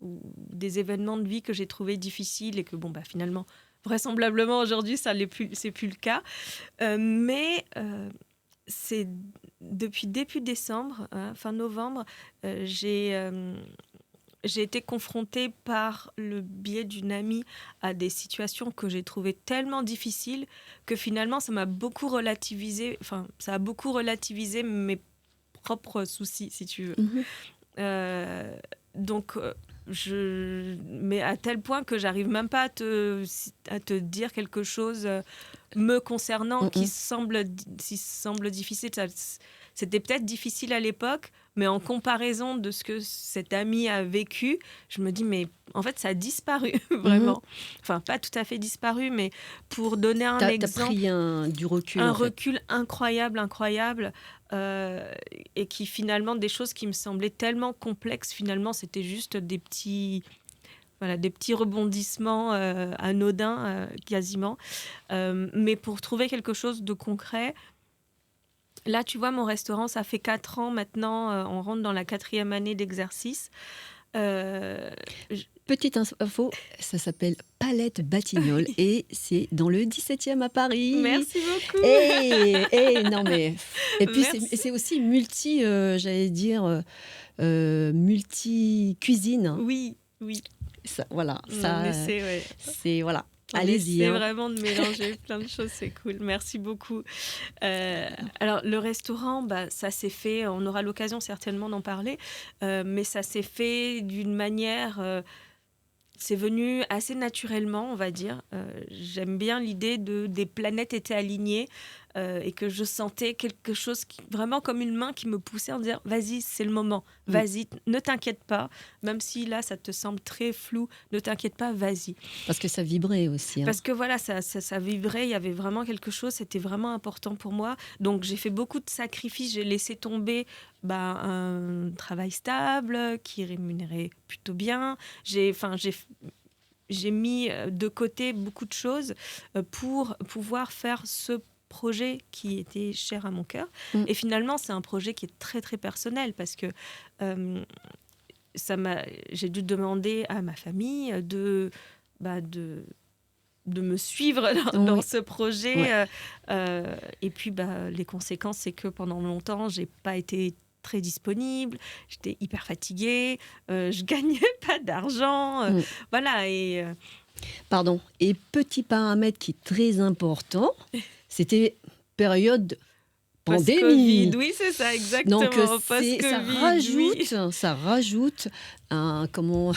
ou des événements de vie que j'ai trouvés difficiles et que finalement, vraisemblablement aujourd'hui, c'est plus le cas. Mais c'est depuis début décembre, fin novembre, j'ai été confrontée par le biais d'une amie à des situations que j'ai trouvées tellement difficiles que finalement, ça a beaucoup relativisé mes propres soucis, si tu veux. Mhm. Euh, donc, mais à tel point que j'arrive même pas à te dire quelque chose me concernant qui Mhm. semble difficile. C'était peut-être difficile à l'époque, mais en comparaison de ce que cette amie a vécu, je me dis, mais en fait, ça a disparu, Mhm. vraiment. Enfin, pas tout à fait disparu, mais pour donner un T'as exemple, pris du recul, un en fait. recul incroyable, et qui finalement, des choses qui me semblaient tellement complexes, finalement, c'était juste des petits rebondissements anodins, quasiment. Mais pour trouver quelque chose de concret, là, tu vois, mon restaurant, ça fait 4 ans maintenant, on rentre dans la 4e année d'exercice. Euh, Petite info, ça s'appelle Palette Batignolles et c'est dans le 17e à Paris. Merci beaucoup. Non mais... Et puis Merci. c'est aussi j'allais dire, multi-cuisine. Oui. Voilà, On essaie, ouais. c'est... Voilà. On Allez-y. essaie vraiment de mélanger plein de choses, c'est cool. Merci beaucoup. Alors, le restaurant, ça s'est fait, on aura l'occasion certainement d'en parler, mais ça s'est fait d'une manière... c'est venu assez naturellement, on va dire. J'aime bien l'idée des planètes étaient alignées et que je sentais quelque chose vraiment comme une main qui me poussait en disant vas-y, c'est le moment, vas-y, ne t'inquiète pas, même si là ça te semble très flou, ne t'inquiète pas, vas-y. Parce que ça vibrait aussi. Parce que voilà, ça vibrait, il y avait vraiment quelque chose, c'était vraiment important pour moi. Donc j'ai fait beaucoup de sacrifices, j'ai laissé tomber un travail stable qui rémunérait plutôt bien. J'ai mis de côté beaucoup de choses pour pouvoir faire ce projet qui était cher à mon cœur. Et finalement, c'est un projet qui est très, très personnel parce que j'ai dû demander à ma famille de me suivre dans ce projet. Ouais. Et puis, les conséquences, c'est que pendant longtemps, j'ai pas été très disponible, j'étais hyper fatiguée, je gagnais pas d'argent, voilà. Pardon. Et petit paramètre qui est très important, c'était période pandémie. Post-Covid, oui, c'est ça, exactement. Donc Post-Covid, ça rajoute comment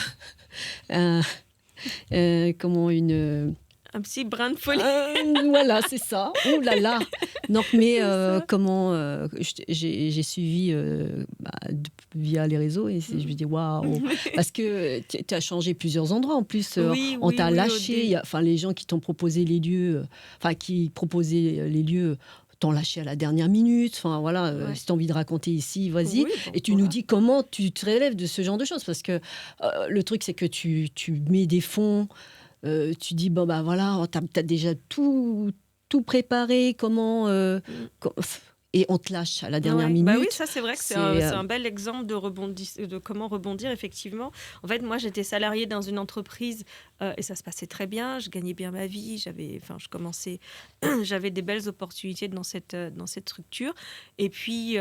une... un petit brin de folie. Voilà, c'est ça. Oh là là. Donc, mais j'ai suivi via les réseaux et je me dis waouh. Parce que tu as changé plusieurs endroits en plus. On t'a lâché. Les gens qui t'ont proposé les lieux, qui proposaient les lieux, t'ont lâché à la dernière minute. Enfin voilà, si tu as envie de raconter ici, vas-y. Oui, et tu nous dis comment tu te relèves de ce genre de choses. Parce que le truc, c'est que tu mets des fonds. Tu dis, voilà, t'as déjà tout préparé, et on te lâche à la dernière minute. Oui, ça c'est vrai que c'est un bel exemple de comment rebondir, effectivement. En fait, moi j'étais salariée dans une entreprise et ça se passait très bien, je gagnais bien ma vie, j'avais des belles opportunités dans cette structure. Et puis,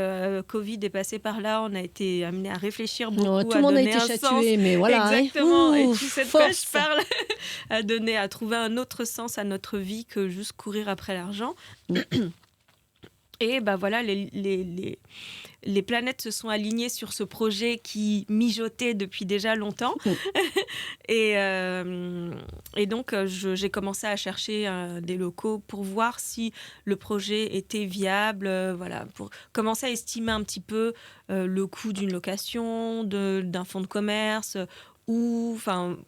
Covid est passé par là, on a été amené à réfléchir beaucoup, tout le monde a été chatué, mais voilà. Exactement, et tu sais de quoi je parle. à trouver un autre sens à notre vie que juste courir après l'argent. Et voilà, les planètes se sont alignées sur ce projet qui mijotait depuis déjà longtemps. Et donc, j'ai commencé à chercher des locaux pour voir si le projet était viable, pour commencer à estimer un petit peu le coût d'une location, d'un fonds de commerce, ou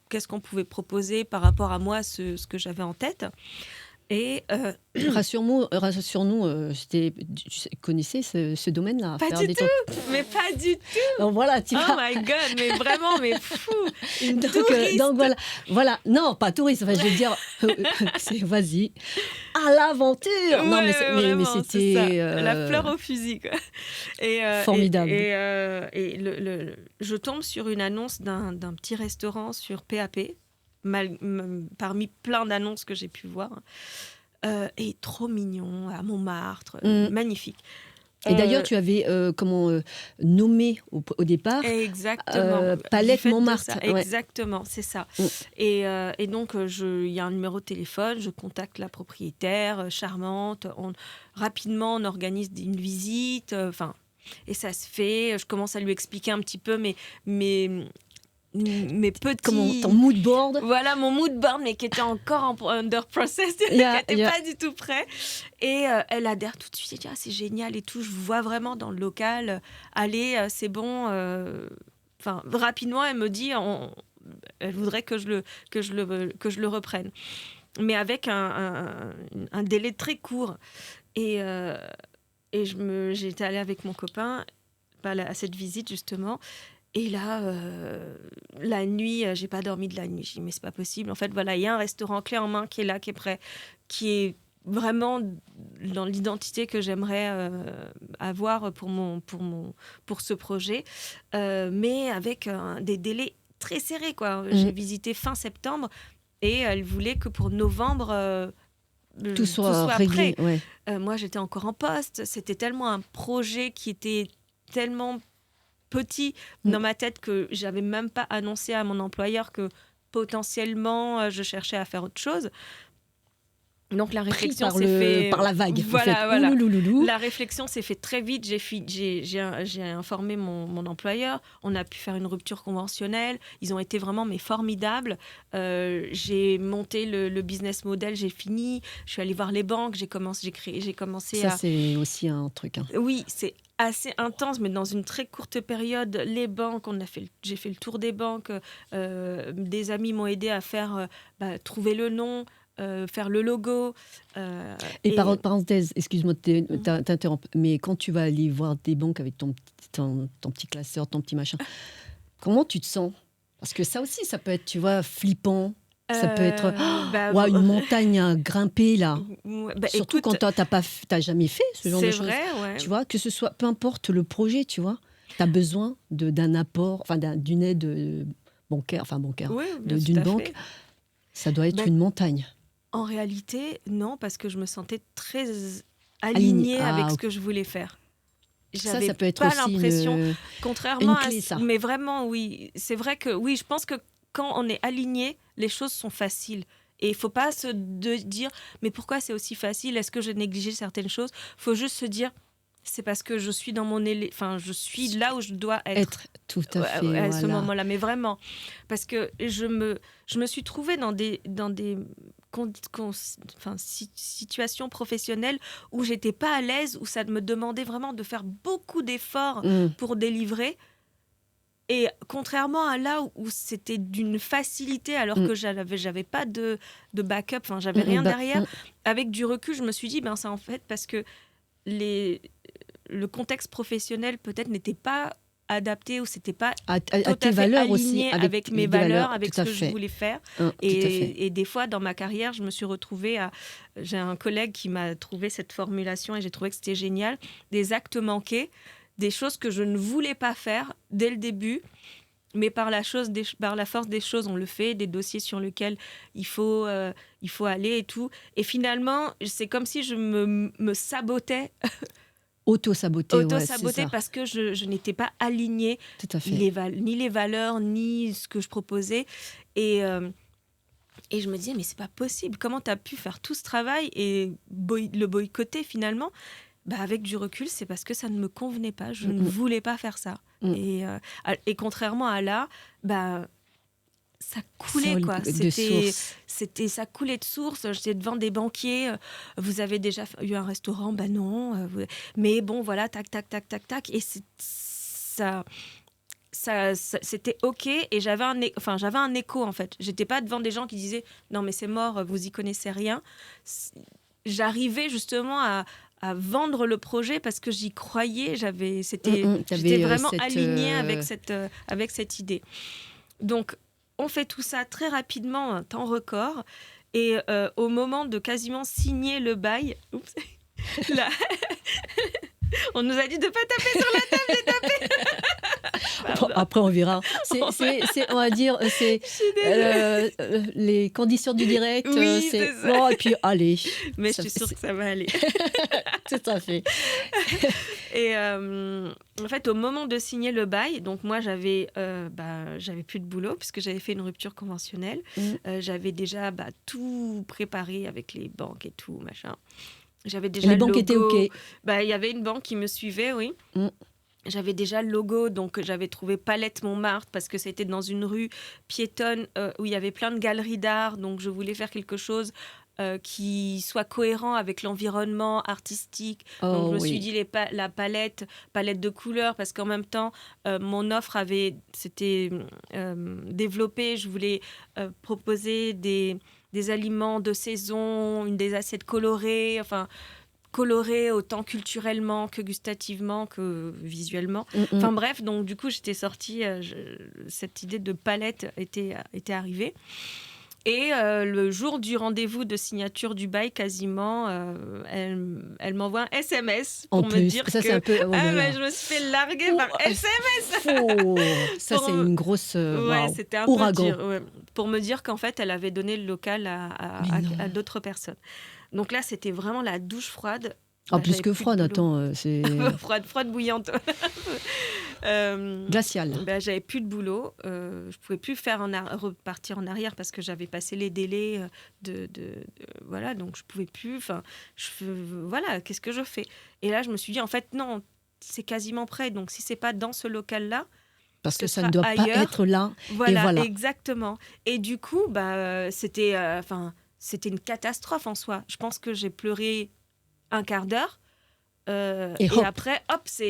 qu'est-ce qu'on pouvait proposer par rapport à moi, ce que j'avais en tête. Et rassure-nous, tu connaissais ce domaine-là? Pas du tout, mais pas du tout. Donc voilà, oh my God, mais vraiment, mais fou. Une donc, touriste. Donc voilà, non, pas touriste. Enfin, je veux dire, vas-y, à l'aventure. Ouais, non, mais vraiment, c'était la fleur au fusil, quoi. Formidable. Et je tombe sur une annonce d'un petit restaurant sur PAP. Parmi plein d'annonces que j'ai pu voir, et trop mignon, à Montmartre, magnifique. Et d'ailleurs, tu avais nommé au départ Exactement. Palette Du fait de Montmartre. ça. Ouais. Exactement, c'est ça. Mm. Et donc, il y a un numéro de téléphone, je contacte la propriétaire, charmante. Rapidement, on organise une visite. Et ça se fait. Je commence à lui expliquer un petit peu mes Comment petits... ton mood board. Voilà, mon mood board, mais qui était encore under process, qui n'était pas du tout prêt. Et elle adhère tout de suite. Elle dit, c'est génial et tout. Je vous vois vraiment dans le local. Allez, c'est bon. Rapidement, elle me dit, elle voudrait que je le reprenne. Mais avec un délai très court. Et j'étais allée avec mon copain à cette visite, justement. Et là, la nuit, j'ai pas dormi de la nuit. J'ai dit, mais c'est pas possible. En fait, voilà, il y a un restaurant clé en main qui est là, qui est prêt, qui est vraiment dans l'identité que j'aimerais avoir pour ce projet, mais avec des délais très serrés, quoi. J'ai visité fin septembre et elle voulait que pour novembre, tout soit réglé. prêt. Ouais. Moi, j'étais encore en poste. C'était tellement un projet qui était tellement petit dans ma tête que j'avais même pas annoncé à mon employeur que potentiellement je cherchais à faire autre chose. Donc la réflexion s'est faite par la vague. Voilà, en fait. La réflexion s'est faite très vite. J'ai informé mon employeur. On a pu faire une rupture conventionnelle. Ils ont été vraiment formidables. J'ai monté le business model. J'ai fini. Je suis allée voir les banques. J'ai commencé Ça, c'est aussi un truc. Hein. Oui, c'est assez intense, mais dans une très courte période, les banques, j'ai fait le tour des banques. Des amis m'ont aidé à faire trouver le nom. Faire le logo. Et parenthèse, excuse-moi de t'interrompre, mais quand tu vas aller voir des banques avec ton petit classeur, ton petit machin, comment tu te sens? Parce que ça aussi, ça peut être, tu vois, flippant. Ça peut être une montagne à grimper, là. Surtout écoute, quand t'as jamais fait ce genre de choses. C'est vrai, ouais. Tu vois, que ce soit, peu importe le projet, tu vois, tu as besoin d'un apport, d'une aide bancaire, Oui, d'une banque. Ça doit être une montagne. En réalité, non, parce que je me sentais très alignée avec ce que je voulais faire. J'avais ça peut être pas aussi l'impression, contrairement une clé, ça. Mais vraiment, oui, c'est vrai que oui, je pense que quand on est aligné, les choses sont faciles. Et il ne faut pas se dire, mais pourquoi c'est aussi facile? Est-ce que je négligeais certaines choses? Il faut juste se dire, c'est parce que je suis dans je suis là où je dois être. Tout à fait. À ce moment-là, mais vraiment. Parce que je me suis trouvée dans des situations professionnelles où j'étais pas à l'aise, où ça me demandait vraiment de faire beaucoup d'efforts pour délivrer. Et contrairement à là où c'était d'une facilité, alors que j'avais pas de backup, j'avais rien derrière, avec du recul, je me suis dit, c'est en fait parce que le contexte professiel peut-être n'était pas adapté ou c'était pas à tout tes à fait valeurs aligné aussi, avec mes valeurs, avec ce que fait. je voulais faire. Tout à fait. Et des fois, dans ma carrière, je me suis retrouvée j'ai un collègue qui m'a trouvé cette formulation et j'ai trouvé que c'était génial. Des actes manqués, des choses que je ne voulais pas faire dès le début, mais par la force des choses, on le fait, des dossiers sur lesquels il faut aller et tout. Et finalement, c'est comme si je me sabotais. Auto-saboter, parce que je n'étais pas alignée, ni les valeurs, ni ce que je proposais. Et je me disais, mais c'est pas possible. Comment tu as pu faire tout ce travail et le boycotter finalement? Avec du recul, c'est parce que ça ne me convenait pas. Je ne voulais pas faire ça. Et contrairement à là, ça coulait, quoi. Ça coulait de source. J'étais devant des banquiers. Vous avez déjà eu un restaurant? Non. Mais bon, voilà, tac, tac, tac, tac, tac. Et ça, c'était OK. Et j'avais un écho, en fait. J'étais pas devant des gens qui disaient « Non, mais c'est mort, vous y connaissez rien ». J'arrivais justement à vendre le projet parce que j'y croyais. J'étais vraiment alignée avec cette idée. Donc, on fait tout ça très rapidement, un temps record. Et au moment de quasiment signer le bail, on nous a dit de ne pas taper sur la table, j'ai tapé. Pardon. Après, on verra. On va dire, c'est Je suis désolée. les conditions du direct. Oui, c'est ça. Bon, et puis, allez. Mais je Ça- suis sûre que ça va aller. Tout à fait. Et en fait, au moment de signer le bail, donc moi, j'avais plus de boulot puisque j'avais fait une rupture conventionnelle. J'avais déjà tout préparé avec les banques et tout, machin. J'avais déjà Les le banques étaient logo. OK. Il y avait une banque qui me suivait, oui. Mm. J'avais déjà le logo, donc j'avais trouvé Palette Montmartre parce que c'était dans une rue piétonne où il y avait plein de galeries d'art. Donc je voulais faire quelque chose qui soit cohérent avec l'environnement artistique. Donc je me suis dit la palette de couleurs parce qu'en même temps, mon offre s'était développée. Je voulais proposer des aliments de saison, des assiettes colorées, enfin colorées autant culturellement que gustativement que visuellement. Enfin bref, donc du coup j'étais sortie, cette idée de palette était arrivée. Et le jour du rendez-vous de signature du bail, quasiment, elle m'envoie un SMS pour me dire ça, que c'est un peu, mais je me suis fait larguer par SMS. Ça, c'est une grosse Ouais, c'était un ouragan. peu dur. Ouais. Pour me dire qu'en fait, elle avait donné le local à d'autres personnes. Donc là, c'était vraiment la douche froide. Plus que froide, attends, c'est... froide bouillante. Glacial. J'avais plus de boulot. Je pouvais plus repartir en arrière parce que j'avais passé les délais voilà, donc je pouvais plus. Enfin, voilà, qu'est-ce que je fais? Et là, je me suis dit, en fait, non, c'est quasiment prêt. Donc, si c'est pas dans ce local-là, parce que ça ne doit pas être là. Voilà, et voilà, exactement. Et du coup, c'était une catastrophe en soi. Je pense que j'ai pleuré un quart d'heure. Et après, hop, c'est...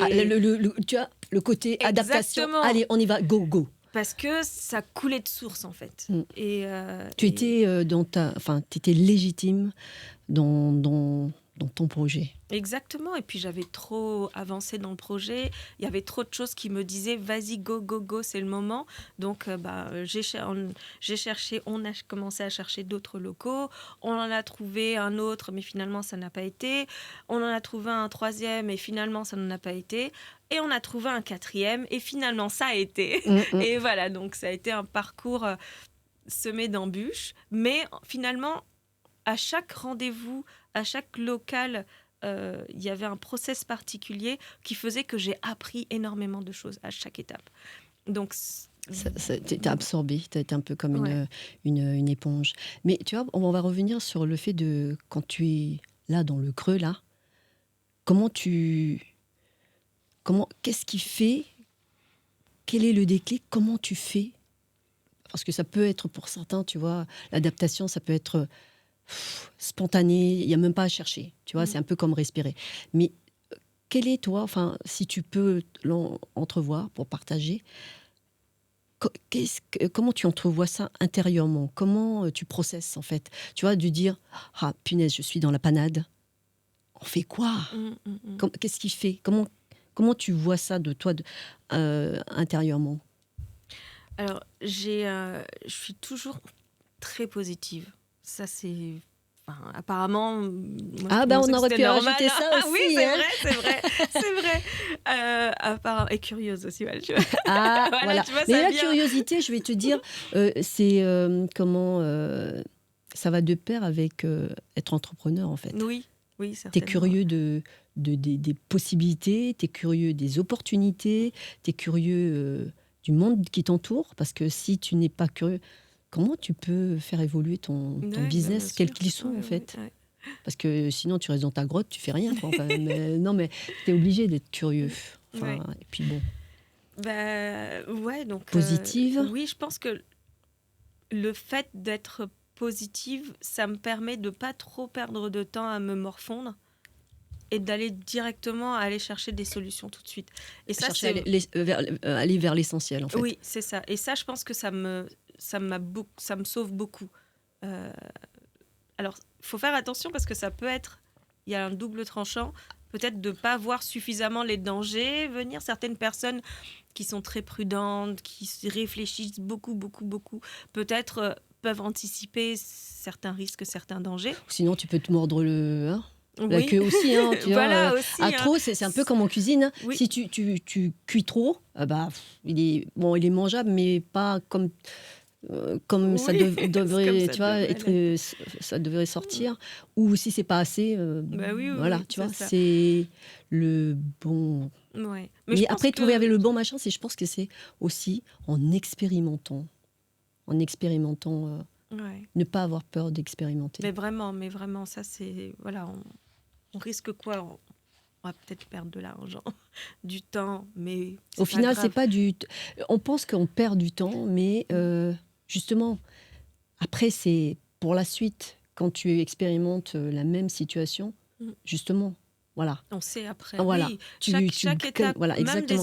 tu as le côté Exactement. Adaptation. Allez, on y va, go. Parce que ça coulait de source, en fait. Tu étais t'étais légitime dans ton projet. Exactement. Et puis, j'avais trop avancé dans le projet. Il y avait trop de choses qui me disaient, vas-y, go, c'est le moment. Donc, j'ai cherché, on a commencé à chercher d'autres locaux. On en a trouvé un autre, mais finalement, ça n'a pas été. On en a trouvé un troisième, et finalement, ça n'en a pas été. Et on a trouvé un quatrième, et finalement, ça a été. Et voilà, donc ça a été un parcours semé d'embûches. Mais finalement, à chaque rendez-vous, à chaque local, il y avait un process particulier qui faisait que j'ai appris énormément de choses à chaque étape. Donc, t'es absorbée, t'as été un peu comme une éponge. Mais tu vois, on va revenir sur le fait de, quand tu es là, dans le creux, là, qu'est-ce qui fait, quel est le déclic, comment tu fais? Parce que ça peut être, pour certains, tu vois, l'adaptation, ça peut être spontané, il n'y a même pas à chercher, tu vois, c'est un peu comme respirer. Mais quel est, toi, enfin, si tu peux l'entrevoir pour partager, comment tu entrevois ça intérieurement? Comment tu processes, en fait? Tu vois, de dire, ah, punaise, je suis dans la panade. On fait quoi? Qu'est-ce qui fait? Comment tu vois ça de toi, intérieurement? Alors, je suis toujours très positive. Ça, c'est... apparemment, moi, on aurait pu rajouter ça aussi. Oui, c'est vrai. Et curieuse aussi, voilà, tu vois. Voilà. Tu vois, mais ça la vient. curiosité, je vais te dire, c'est ça va de pair avec être entrepreneur, en fait. Oui, certainement. Tu es curieux des possibilités, tu es curieux des opportunités, tu es curieux du monde qui t'entoure, parce que si tu n'es pas curieux, comment tu peux faire évoluer ton business, quel qu'il soit, en fait? Parce que sinon, tu restes dans ta grotte, tu fais rien, quoi. Enfin, mais tu es obligé d'être curieux. Enfin, et puis bon. Donc... Positive. Oui, je pense que le fait d'être positive, ça me permet de pas trop perdre de temps à me morfondre et d'aller directement aller chercher des solutions tout de suite. Et ça, aller vers l'essentiel, en fait. Oui, c'est ça. Et ça, je pense que ça me sauve beaucoup. Alors, il faut faire attention parce que ça peut être... Il y a un double tranchant. Peut-être de ne pas voir suffisamment les dangers venir. Certaines personnes qui sont très prudentes, qui réfléchissent beaucoup, peut-être peuvent anticiper certains risques, certains dangers. Sinon, tu peux te mordre le... La Oui, queue aussi, hein, tu vois. voilà aussi, À hein. trop, c'est un peu comme en cuisine, hein. Oui, Si tu cuis trop, bah, il est mangeable, mais pas comme ça oui, c'est comme devrait, ça tu vois, devrait être, l'être. ça devrait Mmh. sortir. Ou si c'est pas assez, Bah, oui, oui, voilà, oui, tu c'est vois, ça. c'est le bon. Ouais, mais je Mais pense après, trouver avec que le bon machin, je pense que c'est aussi en expérimentant, ouais, ne pas avoir peur d'expérimenter. mais vraiment, ça c'est voilà, on risque quoi? On va peut-être perdre de l'argent, du temps, mais Au c'est pas final, c'est grave. pas on pense qu'on perd du temps, mais Mmh. justement, après, c'est pour la suite, quand tu expérimentes la même situation, Mmh. justement, voilà. On sait après, Voilà, oui, chaque étape, voilà, même exactement.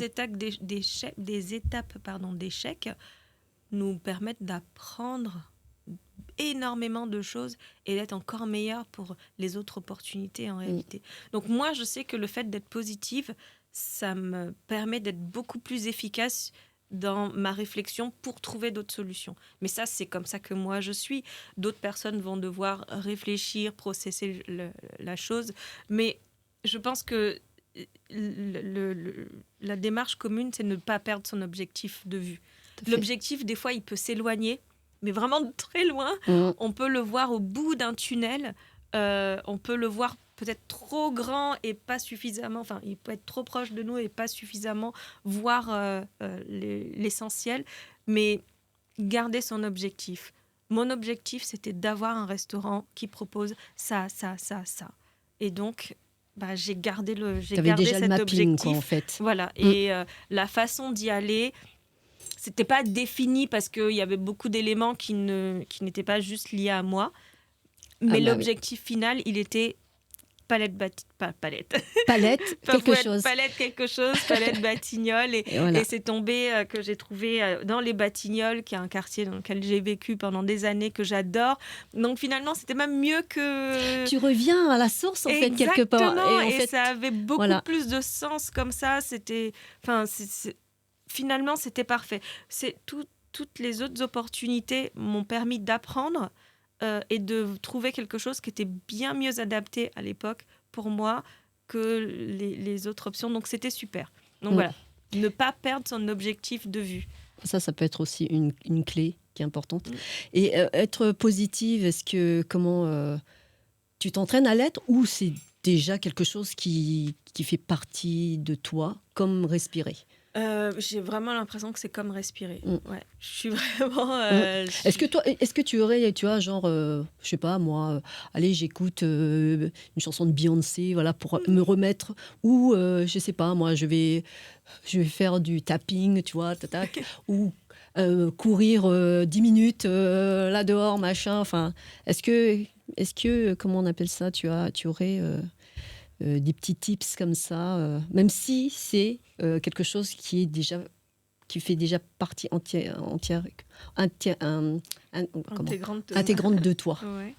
des étapes, pardon, d'échecs nous permettent d'apprendre énormément de choses et d'être encore meilleur pour les autres opportunités en Mm. réalité. Donc moi, je sais que le fait d'être positive, ça me permet d'être beaucoup plus efficace dans ma réflexion pour trouver d'autres solutions. Mais ça, c'est comme ça que moi je suis. D'autres personnes vont devoir réfléchir, processer la chose. Mais je pense que la démarche commune, c'est ne pas perdre son objectif de vue. Tout à fait. L'objectif, des fois, il peut s'éloigner, mais vraiment de très loin. Mm. On peut le voir au bout d'un tunnel. On peut le voir peut-être trop grand et pas suffisamment. Enfin, il peut être trop proche de nous et pas suffisamment voir l'essentiel. Mais garder son objectif. Mon objectif, c'était d'avoir un restaurant qui propose ça, ça, ça, ça. Et donc, bah, j'ai Tu avais gardé déjà le cet mapping, quoi, en objectif. fait. Voilà. Mm. Et la façon d'y aller, c'était pas défini parce qu'il y avait beaucoup d'éléments qui n'étaient pas juste liés à moi. Ah Mais bah oui. l'objectif final, il était pas palette. Palette, quelque Parfois être chose. palette quelque chose, palette Batignolles. Et Et voilà. c'est tombé que j'ai trouvé dans les Batignolles, qui est un quartier dans lequel j'ai vécu pendant des années, que j'adore. Donc finalement, c'était même mieux que... Tu reviens à la source, en fait, quelque part. Exactement. Et en Et ça fait, avait beaucoup voilà. plus de sens comme ça. C'était... Enfin, finalement, c'était parfait. Toutes les autres opportunités m'ont permis d'apprendre et de trouver quelque chose qui était bien mieux adapté à l'époque pour moi que les autres options. Donc, c'était super. Donc, Mm. voilà. Ne pas perdre son objectif de vue. Ça peut être aussi une clé qui est importante. Mm. Et être positive, comment tu t'entraînes à l'être, ou c'est déjà quelque chose qui fait partie de toi, comme respirer? J'ai vraiment l'impression que c'est comme respirer. Mm. Ouais, je suis vraiment... Mm. Est-ce que tu aurais, tu vois, genre, je sais pas, moi, allez, j'écoute une chanson de Beyoncé, voilà, pour me remettre, ou je sais pas, moi, je vais faire du tapping, tu vois, tac, ou courir 10 minutes là dehors, machin. Enfin, est-ce que, comment on appelle ça, tu aurais des petits tips comme ça, même si c'est quelque chose qui fait déjà partie comment, intégrante. intégrante de toi. Ouais.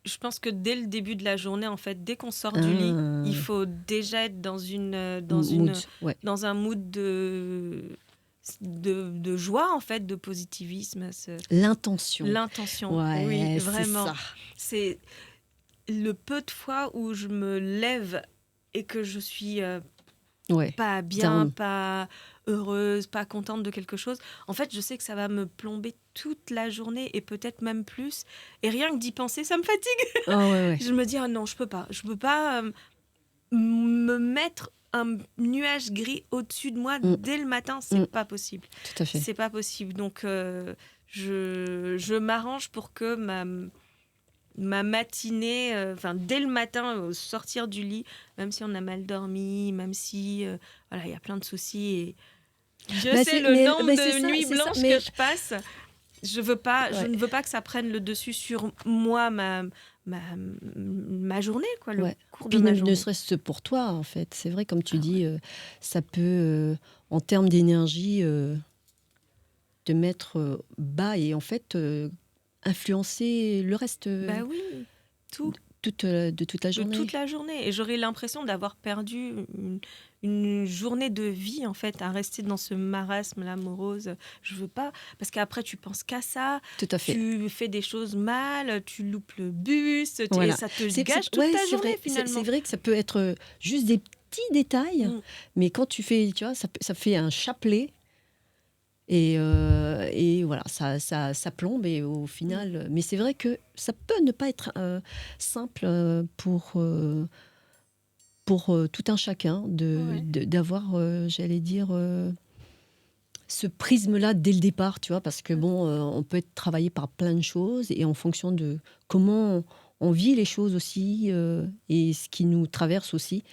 Je pense que dès le début de la journée, en fait, dès qu'on sort du lit, il Un faut déjà être mood, ouais. dans un mood de joie, en fait, de positivisme. L'intention. L'intention, oui, Ouais, c'est vraiment. ça. C'est le peu de fois où je me lève et que je suis Ouais. pas bien, Down. pas heureuse, pas contente de quelque chose. En fait, je sais que ça va me plomber toute la journée et peut-être même plus. Et rien que d'y penser, ça me fatigue. Ah ouais, ouais. Je me dis, ah non, je peux pas. Je peux pas me mettre un nuage gris au-dessus de moi Mm. dès le matin. C'est Mm. pas possible. Tout à fait. C'est pas possible. Donc, je m'arrange pour que ma matinée, dès le matin, au sortir du lit, même si on a mal dormi, même si voilà, il y a plein de soucis et Dieu Bah, sait le nombre mais c'est de ça, nuits c'est ça. blanches Mais que je passe. Je ouais, ne veux pas que ça prenne le dessus sur moi, ma journée, quoi, le ouais. cours de Puis ma ne journée. serait-ce pour toi, en fait. C'est vrai, comme tu Ah ouais. dis, ça peut, en termes d'énergie, te mettre bas et en fait influencer le reste Bah oui, tout. de toute la de journée. toute la journée. Et j'aurais l'impression d'avoir perdu une journée de vie, en fait, à rester dans ce marasme-là morose. Je veux pas, parce qu'après, tu penses qu'à ça, Tout à fait. tu fais des choses mal, tu loupes le bus, et Voilà. ça te gâche toute Ouais, ta c'est journée, vrai. C'est finalement. vrai que ça peut être juste des petits détails, Mm. mais quand tu fais, tu vois, ça fait un chapelet. Et voilà, ça plombe et au final. Mais c'est vrai que ça peut ne pas être simple pour tout un chacun Ouais. d'avoir, j'allais dire, ce prisme-là dès le départ, tu vois, parce que bon, on peut être travaillé par plein de choses et en fonction de comment on vit les choses aussi et ce qui nous traverse aussi,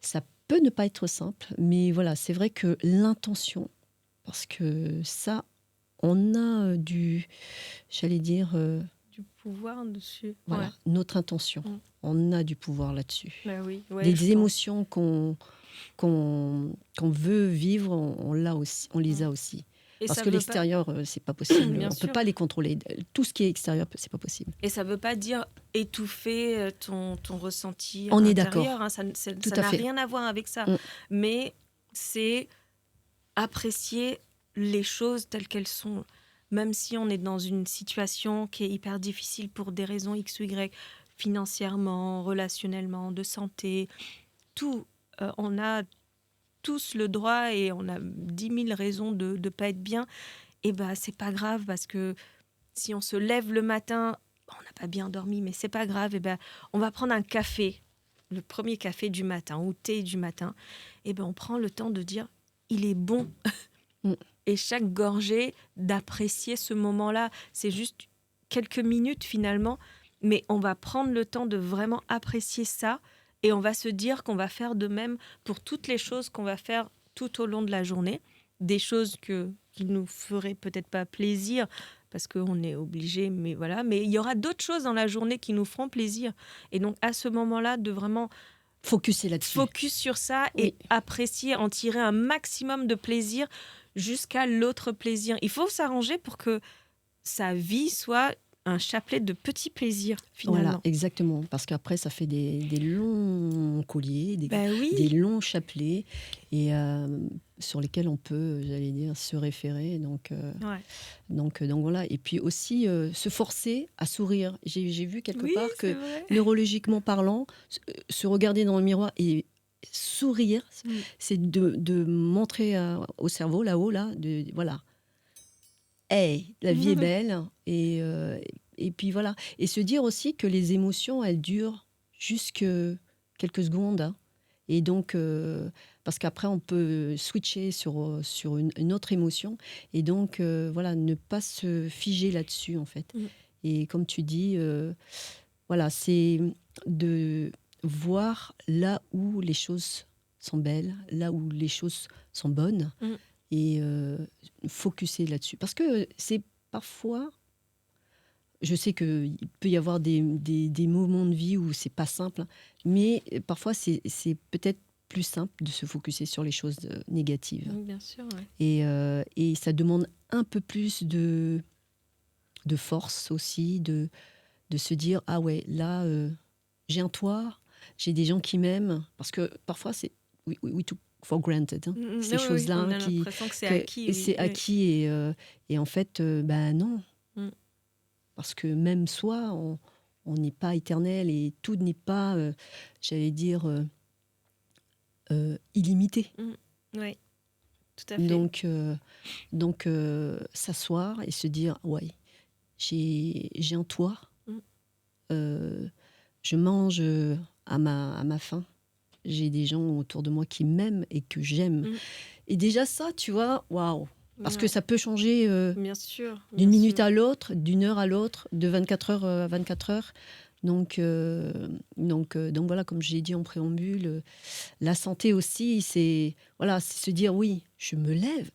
ça peut ne pas être simple. Mais voilà, c'est vrai que l'intention, parce que ça, on a j'allais dire, Du pouvoir dessus. voilà, Ouais. notre intention. Mm. On a du pouvoir là-dessus. Bah oui, ouais, je Des pense. émotions qu'on veut vivre, on l'a aussi, on les Mm. a aussi. Et Parce ça que veut pas, l'extérieur, c'est pas possible. bien On peut sûr. pas les contrôler. Tout ce qui est extérieur, c'est pas possible. Et ça veut pas dire étouffer ton ressenti On est intérieur, d'accord. hein, ça Tout ça à n'a fait. rien à voir avec ça. Mm. Mais c'est apprécier les choses telles qu'elles sont. Même si on est dans une situation qui est hyper difficile pour des raisons X ou Y, financièrement, relationnellement, de santé, tout, on a tous le droit et on a 10 000 raisons de ne pas être bien. Et bah, c'est pas grave parce que si on se lève le matin, on n'a pas bien dormi, mais c'est pas grave. Et ben, on va prendre un café, le premier café du matin ou thé du matin. Et ben, on prend le temps de dire, il est bon. Mm. Et chaque gorgée, d'apprécier ce moment-là. C'est juste quelques minutes finalement, mais on va prendre le temps de vraiment apprécier ça. Et on va se dire qu'on va faire de même pour toutes les choses qu'on va faire tout au long de la journée. Des choses qui nous feraient peut-être pas plaisir parce qu'on est obligé, mais voilà. Mais il y aura d'autres choses dans la journée qui nous feront plaisir. Et donc à ce moment-là, de vraiment Focuser là-dessus. focus sur ça Oui. et apprécier, en tirer un maximum de plaisir jusqu'à l'autre plaisir. Il faut s'arranger pour que sa vie soit un chapelet de petits plaisirs, Voilà, finalement. exactement. Parce qu'après, ça fait des longs colliers, Ben des oui, longs chapelets, et sur lesquels on peut, j'allais dire, se référer. ouais. Donc voilà. Et puis aussi, se forcer à sourire. J'ai vu quelque Oui, part c'est que, vrai. neurologiquement parlant, se regarder dans le miroir et sourire, Mm. c'est de montrer au cerveau, là-haut, là, voilà. Hey, la vie est belle. Et puis voilà. Et se dire aussi que les émotions, elles durent jusque quelques secondes, hein. Et donc, parce qu'après, on peut switcher sur une autre émotion. Et donc, voilà, ne pas se figer là-dessus, en fait. Mm. Et comme tu dis, voilà, c'est de voir là où les choses sont belles, là où les choses sont bonnes, Mm. et focuser là-dessus. Parce que c'est parfois, je sais qu'il peut y avoir des moments de vie où c'est pas simple, hein, mais parfois c'est peut-être plus simple de se focuser sur les choses négatives. Oui, bien sûr, ouais. Et ça demande un peu plus de force aussi, de se dire, ah ouais, là, j'ai un toit, j'ai des gens qui m'aiment, parce que parfois c'est we took for granted, hein, Oui, ces oui, on choses-là a l'impression que c'est acquis, et oui. c'est Oui. acquis, et en fait, ben non, Mm. parce que même soi, on n'est pas éternel et tout n'est pas, j'allais dire, illimité. Oui, tout à fait. Donc s'asseoir et se dire, ouais, j'ai un toit, Mm. je mange à ma faim, j'ai des gens autour de moi qui m'aiment et que j'aime. Mm. Et déjà ça, tu vois, waouh, parce que Ouais. ça peut changer Bien sûr. d'une bien minute sûr. à l'autre, d'une heure à l'autre, de 24 heures à 24 heures. Donc voilà, comme j'ai dit en préambule, la santé aussi, c'est voilà, c'est se dire, oui, je me lève,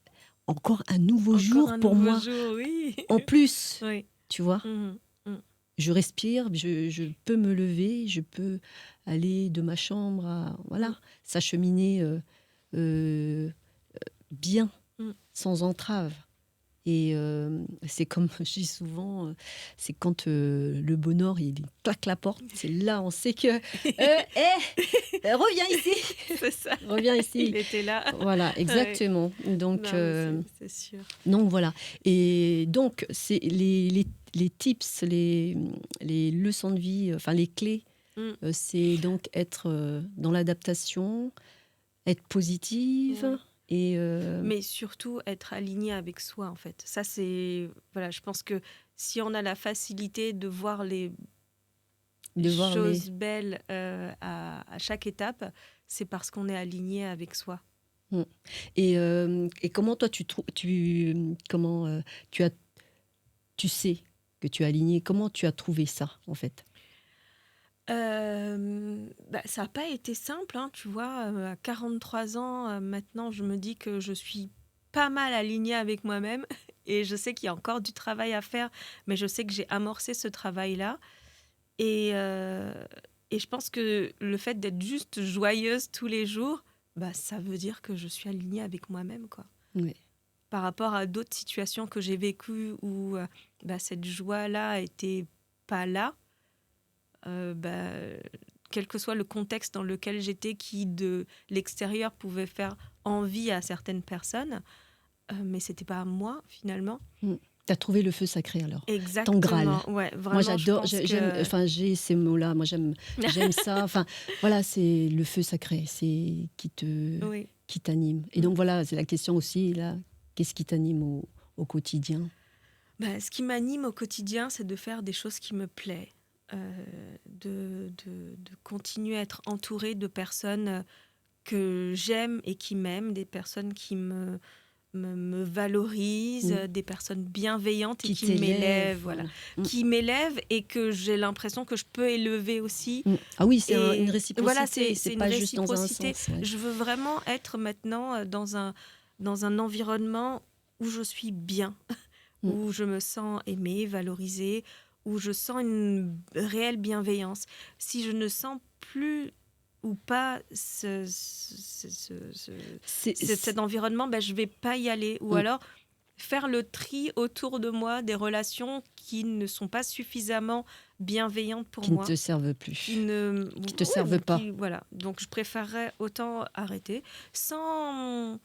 encore un nouveau Encore jour un pour nouveau moi, jour, oui. en plus, Oui. tu vois. Mhm. Mm. Je respire, je peux me lever, je peux aller de ma chambre à, voilà, s'acheminer bien, Mm. sans entrave. Et c'est comme je dis souvent, c'est quand le bonheur il claque la porte, c'est là on sait que reviens ici, C'est ça. reviens Il ici. était là. Voilà, Ouais. exactement. Donc, Non, mais c'est sûr. donc voilà. Et donc c'est les tips, les leçons de vie, enfin les clés, Mm. c'est donc être dans l'adaptation, être positive Ouais. et Mais surtout être aligné avec soi, en fait. Ça, c'est... Voilà, je pense que si on a la facilité de voir les de voir les. choses belles à chaque étape, c'est parce qu'on est aligné avec soi. Et comment toi tu sais que tu es aligné, comment tu as trouvé ça en fait? Ça n'a pas été simple, hein, tu vois. À 43 ans, maintenant, je me dis que je suis pas mal alignée avec moi-même et je sais qu'il y a encore du travail à faire, mais je sais que j'ai amorcé ce travail-là. Et, euh, et je pense que le fait d'être juste joyeuse tous les jours, ça veut dire que je suis alignée avec moi-même, quoi. Oui. Par rapport à d'autres situations que j'ai vécues où cette joie-là était pas là, euh, bah, quel que soit le contexte dans lequel j'étais, qui de l'extérieur pouvait faire envie à certaines personnes, mais c'était pas moi finalement. Tu as trouvé le feu sacré alors, ton Graal. Exactement, ouais, Moi vraiment, je j'adore, pense j'aime, que... enfin j'ai ces mots-là, moi j'aime ça. Enfin voilà, c'est le feu sacré, c'est Oui. qui t'anime. Et donc voilà, c'est la question aussi là, qu'est-ce qui t'anime au quotidien? Ce qui m'anime au quotidien, c'est de faire des choses qui me plaisent, de continuer à être entourée de personnes que j'aime et qui m'aiment, des personnes qui me valorisent, Mm. des personnes bienveillantes et Qui qui t'élève, m'élèvent, voilà. voilà. Mm. Qui m'élèvent et que j'ai l'impression que je peux élever aussi. Mm. Ah oui, c'est une Et voilà, réciprocité, c'est c'est une pas juste dans un réciprocité. sens. Ouais. Je veux vraiment être maintenant dans un environnement où je suis bien, Mm. où je me sens aimée, valorisée, où je sens une réelle bienveillance. Si je ne sens plus ou pas cet environnement, je ne vais pas y aller. Ou alors faire le tri autour de moi des relations qui ne sont pas suffisamment bienveillantes pour Qui ne moi. te servent plus, Qui te servent pas. Voilà. Donc je préférerais autant arrêter sans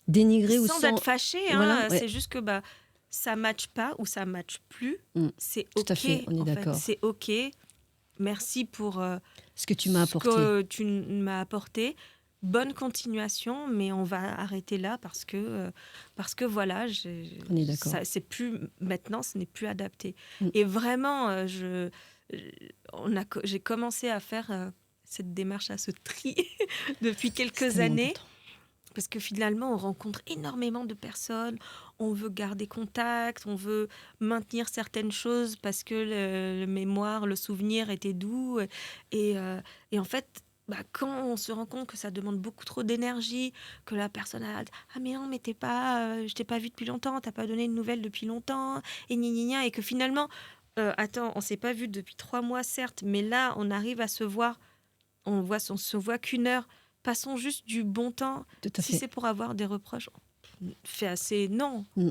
Dénigrer ou sans sans. être fâchée, Voilà, hein. ouais. C'est juste que ça matche pas ou ça matche plus. C'est Tout à ok, fait, on est en fait. d'accord. C'est ok. Merci pour Ce que tu m'as ce apporté. que tu m'as apporté. Bonne continuation, mais on va arrêter là parce que voilà, On est d'accord. c'est plus maintenant, ce n'est plus adapté. Mm. Et vraiment, j'ai commencé à faire cette démarche, à ce tri depuis C'est quelques tellement années. important. Parce que finalement, on rencontre énormément de personnes, on veut garder contact, on veut maintenir certaines choses parce que le mémoire, le souvenir était doux. Et en fait, quand on se rend compte que ça demande beaucoup trop d'énergie, que la personne a « Ah mais non, mais je t'ai pas vu depuis longtemps, t'as pas donné de nouvelles depuis longtemps, et gna gna gna », et que finalement, attends, on s'est pas vu depuis 3 mois, certes, mais là, on arrive à se voir, on se voit qu'une heure. Passons juste du bon temps. Tout à Si fait. c'est pour avoir des reproches, fais assez. Non. Mm.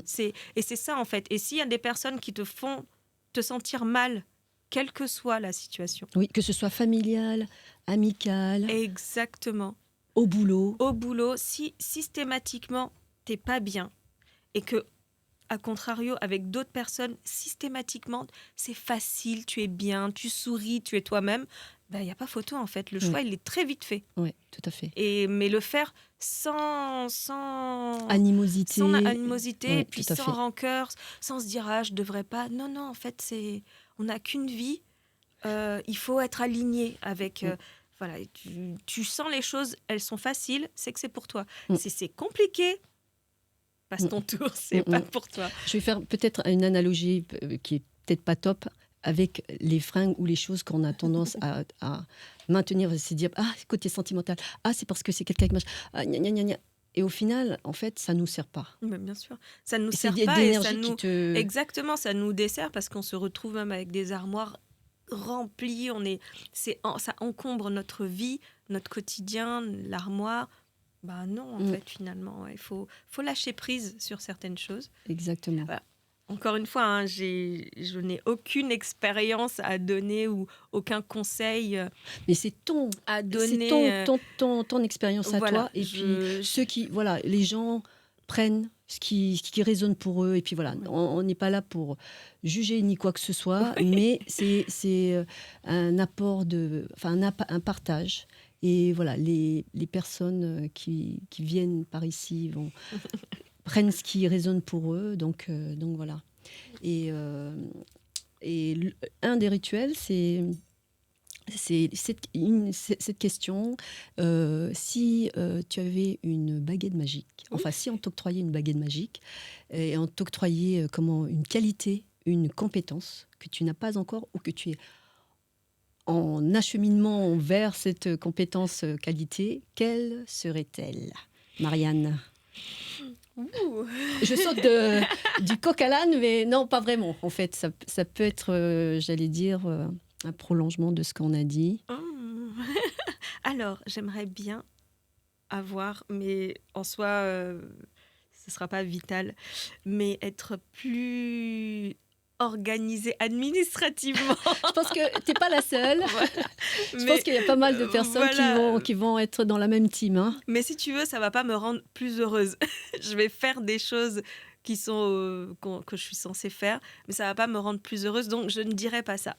Et c'est ça, en fait. Et s'il y a des personnes qui te font te sentir mal, quelle que soit la situation. Oui, que ce soit familial, amical, Exactement. au boulot. Au boulot, si systématiquement, t'es pas bien et que, à contrario, avec d'autres personnes, systématiquement, c'est facile, tu es bien, tu souris, tu es toi-même, il n'y a pas photo, en fait. Le choix, il est très vite fait. Oui, tout à fait. Mais le faire sans Animosité. et puis tout à sans fait. rancœur, sans se dire « Ah, je devrais pas ». Non, non, en fait, on n'a qu'une vie. Il faut être aligné avec... voilà, tu sens les choses, elles sont faciles, c'est que c'est pour toi. Si c'est compliqué, passe ton tour, c'est pas pour toi. Je vais faire peut-être une analogie qui est peut-être pas top avec les fringues ou les choses qu'on a tendance à maintenir, c'est dire ah côté sentimental, ah c'est parce que c'est quelqu'un qui marche, ah, gna, gna, gna, gna. Et au final, en fait, ça nous sert pas. Mais bien sûr, ça nous Et sert c'est pas et ça d'énergie nous qui te. exactement, ça nous dessert parce qu'on se retrouve même avec des armoires remplies. Ça encombre notre vie, notre quotidien, l'armoire. Bah non, en Mm. fait, finalement, ouais, faut lâcher prise sur certaines choses. Exactement. Voilà. Encore une fois, hein, je n'ai aucune expérience à donner ou aucun conseil Mais à c'est donner. ton expérience à Voilà, toi. Et puis, ceux qui, voilà, les gens prennent ce qui résonne pour eux. Et puis voilà, Ouais. on n'est pas là pour juger ni quoi que ce soit, Oui. mais c'est un apport enfin, un partage. Et voilà, les personnes qui viennent par ici prennent ce qui résonne pour eux. Donc voilà. Et, un des rituels, c'est cette question. Si tu avais une baguette magique, enfin si on t'octroyait une baguette magique et on t'octroyait une qualité, une compétence que tu n'as pas encore ou que tu es en acheminement vers cette compétence qualité, quelle serait-elle, Marianne? Ouh. Je saute du coq à l'âne, mais non, pas vraiment. En fait, ça peut être, j'allais dire, un prolongement de ce qu'on a dit. Hum. Alors, j'aimerais bien avoir, mais en soi, ce ne sera pas vital, mais être plus organisée administrativement. Je pense que tu n'es pas la seule. Voilà. Je Mais pense qu'il y a pas mal de personnes voilà. qui vont être dans la même team. Hein. Mais si tu veux, ça va pas me rendre plus heureuse. Je vais faire des choses qui sont que je suis censée faire, mais ça va pas me rendre plus heureuse, donc je ne dirai pas ça.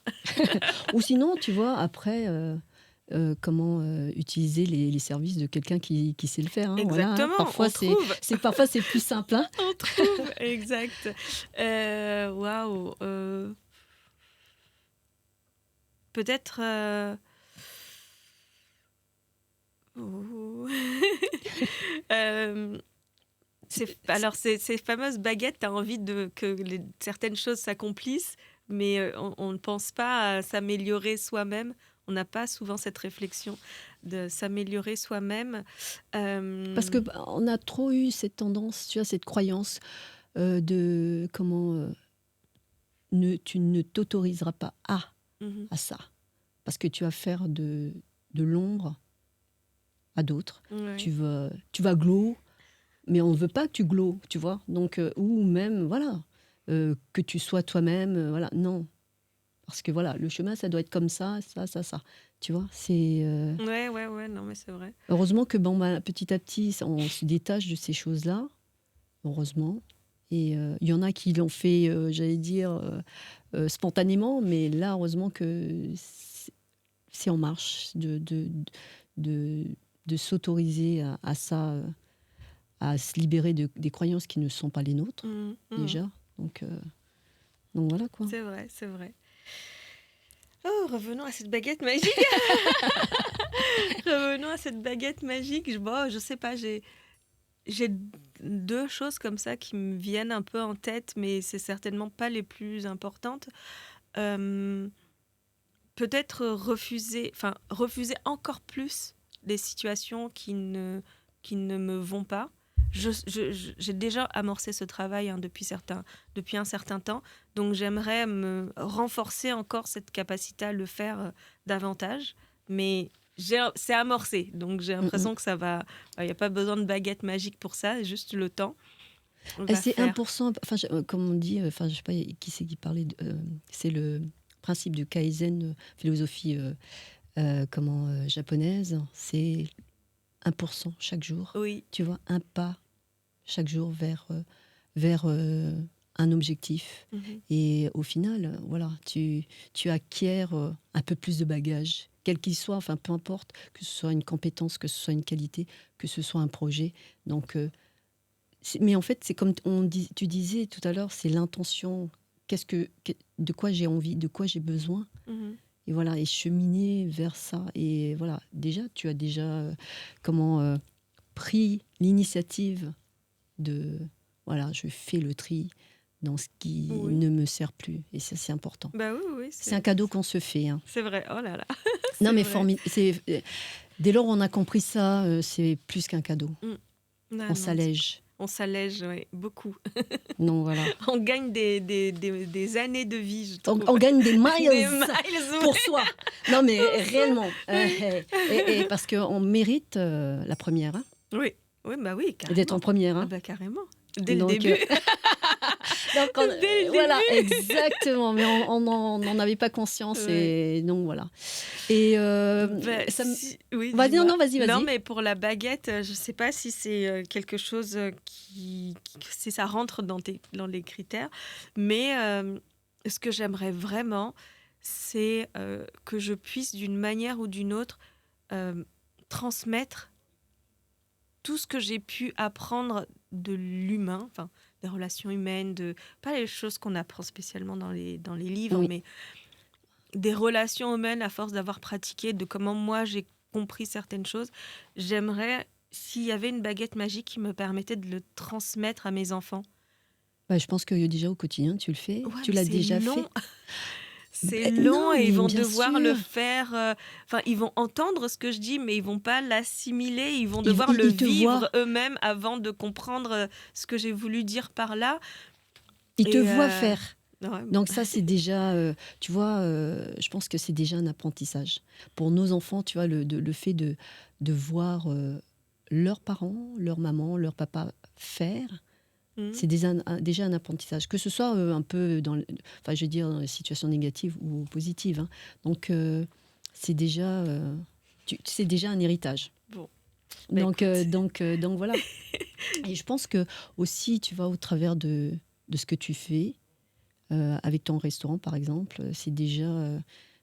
Ou sinon, tu vois, après, comment utiliser les services de quelqu'un qui sait le faire. Hein, voilà, hein. Exactement, Parfois, on trouve. parfois, c'est plus simple. Hein. On trouve, exact. Waouh. Peut-être. Ouh. Euh, alors, ces fameuses baguettes, tu as envie que certaines choses s'accomplissent, mais on ne pense pas à s'améliorer soi-même. On n'a pas souvent cette réflexion de s'améliorer soi-même. Parce qu'on a trop eu cette tendance, tu vois, cette croyance de tu ne t'autoriseras pas à ça. Parce que tu vas faire de l'ombre à d'autres. Ouais. Tu vas glow, mais on ne veut pas que tu glow, tu vois. Donc, ou même, voilà, que tu sois toi-même, voilà, non. Parce que voilà, le chemin, ça doit être comme ça. Tu vois, c'est... Ouais, non, mais c'est vrai. Heureusement que petit à petit, on se détache de ces choses-là, heureusement. Et il y en a qui l'ont fait, j'allais dire, spontanément, mais là, heureusement que c'est en marche de s'autoriser à ça, à se libérer des croyances qui ne sont pas les nôtres, déjà. Donc voilà, quoi. C'est vrai, c'est vrai. Oh, revenons à cette baguette magique. Revenons à cette baguette magique. Je sais pas, j'ai deux choses comme ça qui me viennent un peu en tête, mais c'est certainement pas les plus importantes. Peut-être refuser encore plus des situations qui ne me vont pas. J'ai déjà amorcé ce travail depuis un certain temps, donc j'aimerais me renforcer encore cette capacité à le faire davantage, mais c'est amorcé, donc j'ai l'impression que ça va. Il n'y a pas besoin de baguette magique pour ça, juste le temps. C'est 1%, comme on dit, je ne sais pas qui c'est qui parlait, c'est le principe du Kaizen, philosophie japonaise, c'est 1% chaque jour. Oui. Tu vois, un pas chaque jour vers un objectif. Et au final, voilà, tu acquiers un peu plus de bagages, quel qu'il soit, enfin peu importe, que ce soit une compétence, que ce soit une qualité, que ce soit un projet. Donc, mais en fait, c'est comme tu disais tout à l'heure, c'est l'intention. De quoi j'ai envie, de quoi j'ai besoin. Et voilà, et cheminer vers ça. Et voilà, déjà, tu as déjà pris l'initiative de, voilà, je fais le tri dans ce qui ne me sert plus. Et ça, c'est important. Bah oui, c'est un cadeau qu'on se fait. Hein. C'est vrai, oh là là. Non, mais dès lors on a compris ça, c'est plus qu'un cadeau. On s'allège. On s'allège, oui, beaucoup. Non, voilà. On gagne des années de vie, je trouve. On gagne des miles, des miles pour soi. Non, mais réellement. Et parce qu'on mérite la première. Hein. Oui, oui, bah oui, Et d'être en carrément. première. Ah Hein. bah carrément. Dès le Donc, début. donc Dès le voilà, début. exactement. Mais on n'en avait pas conscience. Ouais. Et donc, voilà. Et Bah, ça me... oui, Vas-y, non, dis-moi. non, vas-y, Non, vas-y. mais pour la baguette, je sais pas si c'est quelque chose si ça rentre dans les critères, mais ce que j'aimerais vraiment, c'est que je puisse d'une manière ou d'une autre euh, transmettre tout ce que j'ai pu apprendre de l'humain, enfin des relations humaines, pas les choses qu'on apprend spécialement dans les livres, Oui. mais des relations humaines à force d'avoir pratiqué, de comment moi j'ai compris certaines choses. J'aimerais, s'il y avait une baguette magique qui me permettait de le transmettre à mes enfants. Bah, je pense que déjà au quotidien, tu le fais. Ouais, Tu mais l'as c'est déjà long. fait. C'est long Non, et ils mais vont bien devoir le sûr. faire. Enfin, ils vont entendre ce que je dis, mais ils vont pas l'assimiler. Ils vont Ils, devoir ils- le ils te voient. vivre eux-mêmes avant de comprendre ce que j'ai voulu dire par là. Ils te Et voient faire. ouais, Donc ça, c'est déjà, tu vois, je pense que c'est déjà un apprentissage. Pour nos enfants, tu vois, le fait de voir leurs parents, leur maman, leur papa faire, c'est déjà un apprentissage. Que ce soit un peu enfin, je veux dire, dans les situations négatives ou positives. Hein. Donc, c'est déjà, c'est déjà un héritage. bon, bah, écoute. Donc voilà. Et je pense que aussi, tu vois, au travers de ce que tu fais, avec ton restaurant, par exemple, c'est déjà...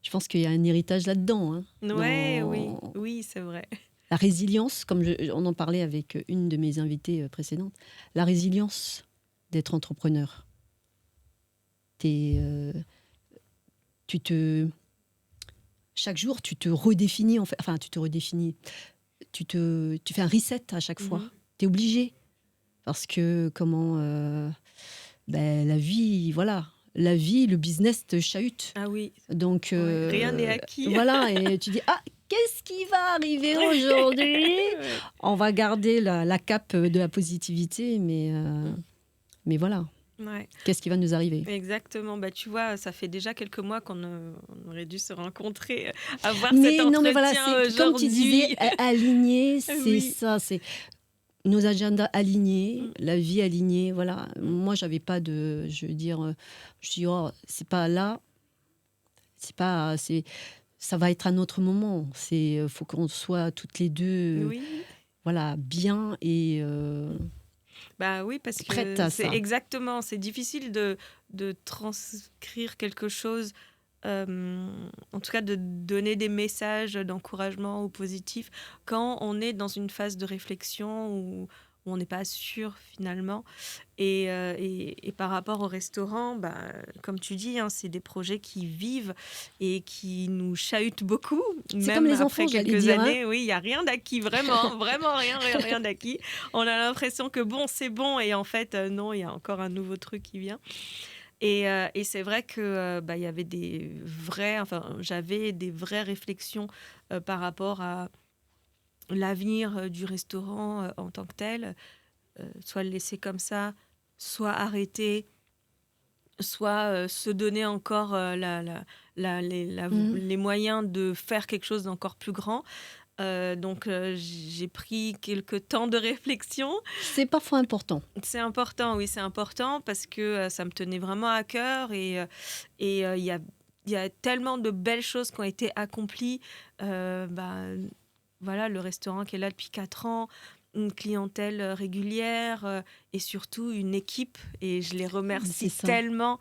je pense qu'il y a un héritage là-dedans. Hein, Ouais, oui, dans oui, c'est vrai. la résilience, comme on en parlait avec une de mes invitées précédentes, la résilience d'être entrepreneur. T'es, tu te... Chaque jour, tu te redéfinis, en fait. Enfin, tu te redéfinis. Tu fais un reset à chaque fois. Mhm. Tu es obligé. Parce que, ben, la vie, voilà. La vie, le business te chahute. Ah oui, Donc, ouais, rien n'est acquis. voilà, et tu dis, ah, qu'est-ce qui va arriver aujourd'hui? Ouais. On va garder la cape de la positivité, mais voilà, Ouais, qu'est-ce qui va nous arriver? exactement. Bah, tu vois, ça fait déjà quelques mois on aurait dû se rencontrer, avoir cet Mais non, mais voilà, entretien c'est comme tu disais, aujourd'hui. aligné, c'est Oui. ça, c'est nos agendas alignés, Mm. la vie alignée, voilà. Mm. Moi, j'avais pas de, je veux dire, je dis, oh, c'est pas là, ça va être un autre moment. Faut qu'on soit toutes les deux, Oui. voilà, bien et Bah oui, parce prêtes que à c'est ça. exactement, c'est difficile de transcrire quelque chose, en tout cas de donner des messages d'encouragement ou positifs quand on est dans une phase de réflexion où on n'est pas sûr finalement. Et par rapport au restaurant, bah, comme tu dis, hein, c'est des projets qui vivent et qui nous chahutent beaucoup, C'est comme même les enfants, après j'allais quelques dire. Hein. années. Oui, il n'y a rien d'acquis, vraiment, vraiment rien d'acquis. On a l'impression que bon, c'est bon, et en fait, non, il y a encore un nouveau truc qui vient. Et c'est vrai que bah, y avait j'avais des vraies réflexions par rapport à l'avenir du restaurant en tant que tel, soit le laisser comme ça, soit arrêter, soit se donner encore Mhm. les moyens de faire quelque chose d'encore plus grand. Donc j'ai pris quelques temps de réflexion. C'est parfois important. C'est important, oui, c'est important parce que ça me tenait vraiment à cœur et il y a tellement de belles choses qui ont été accomplies. Bah, voilà, le restaurant qui est là depuis 4 ans, une clientèle régulière et surtout une équipe. Et je les C'est remercie ça. tellement.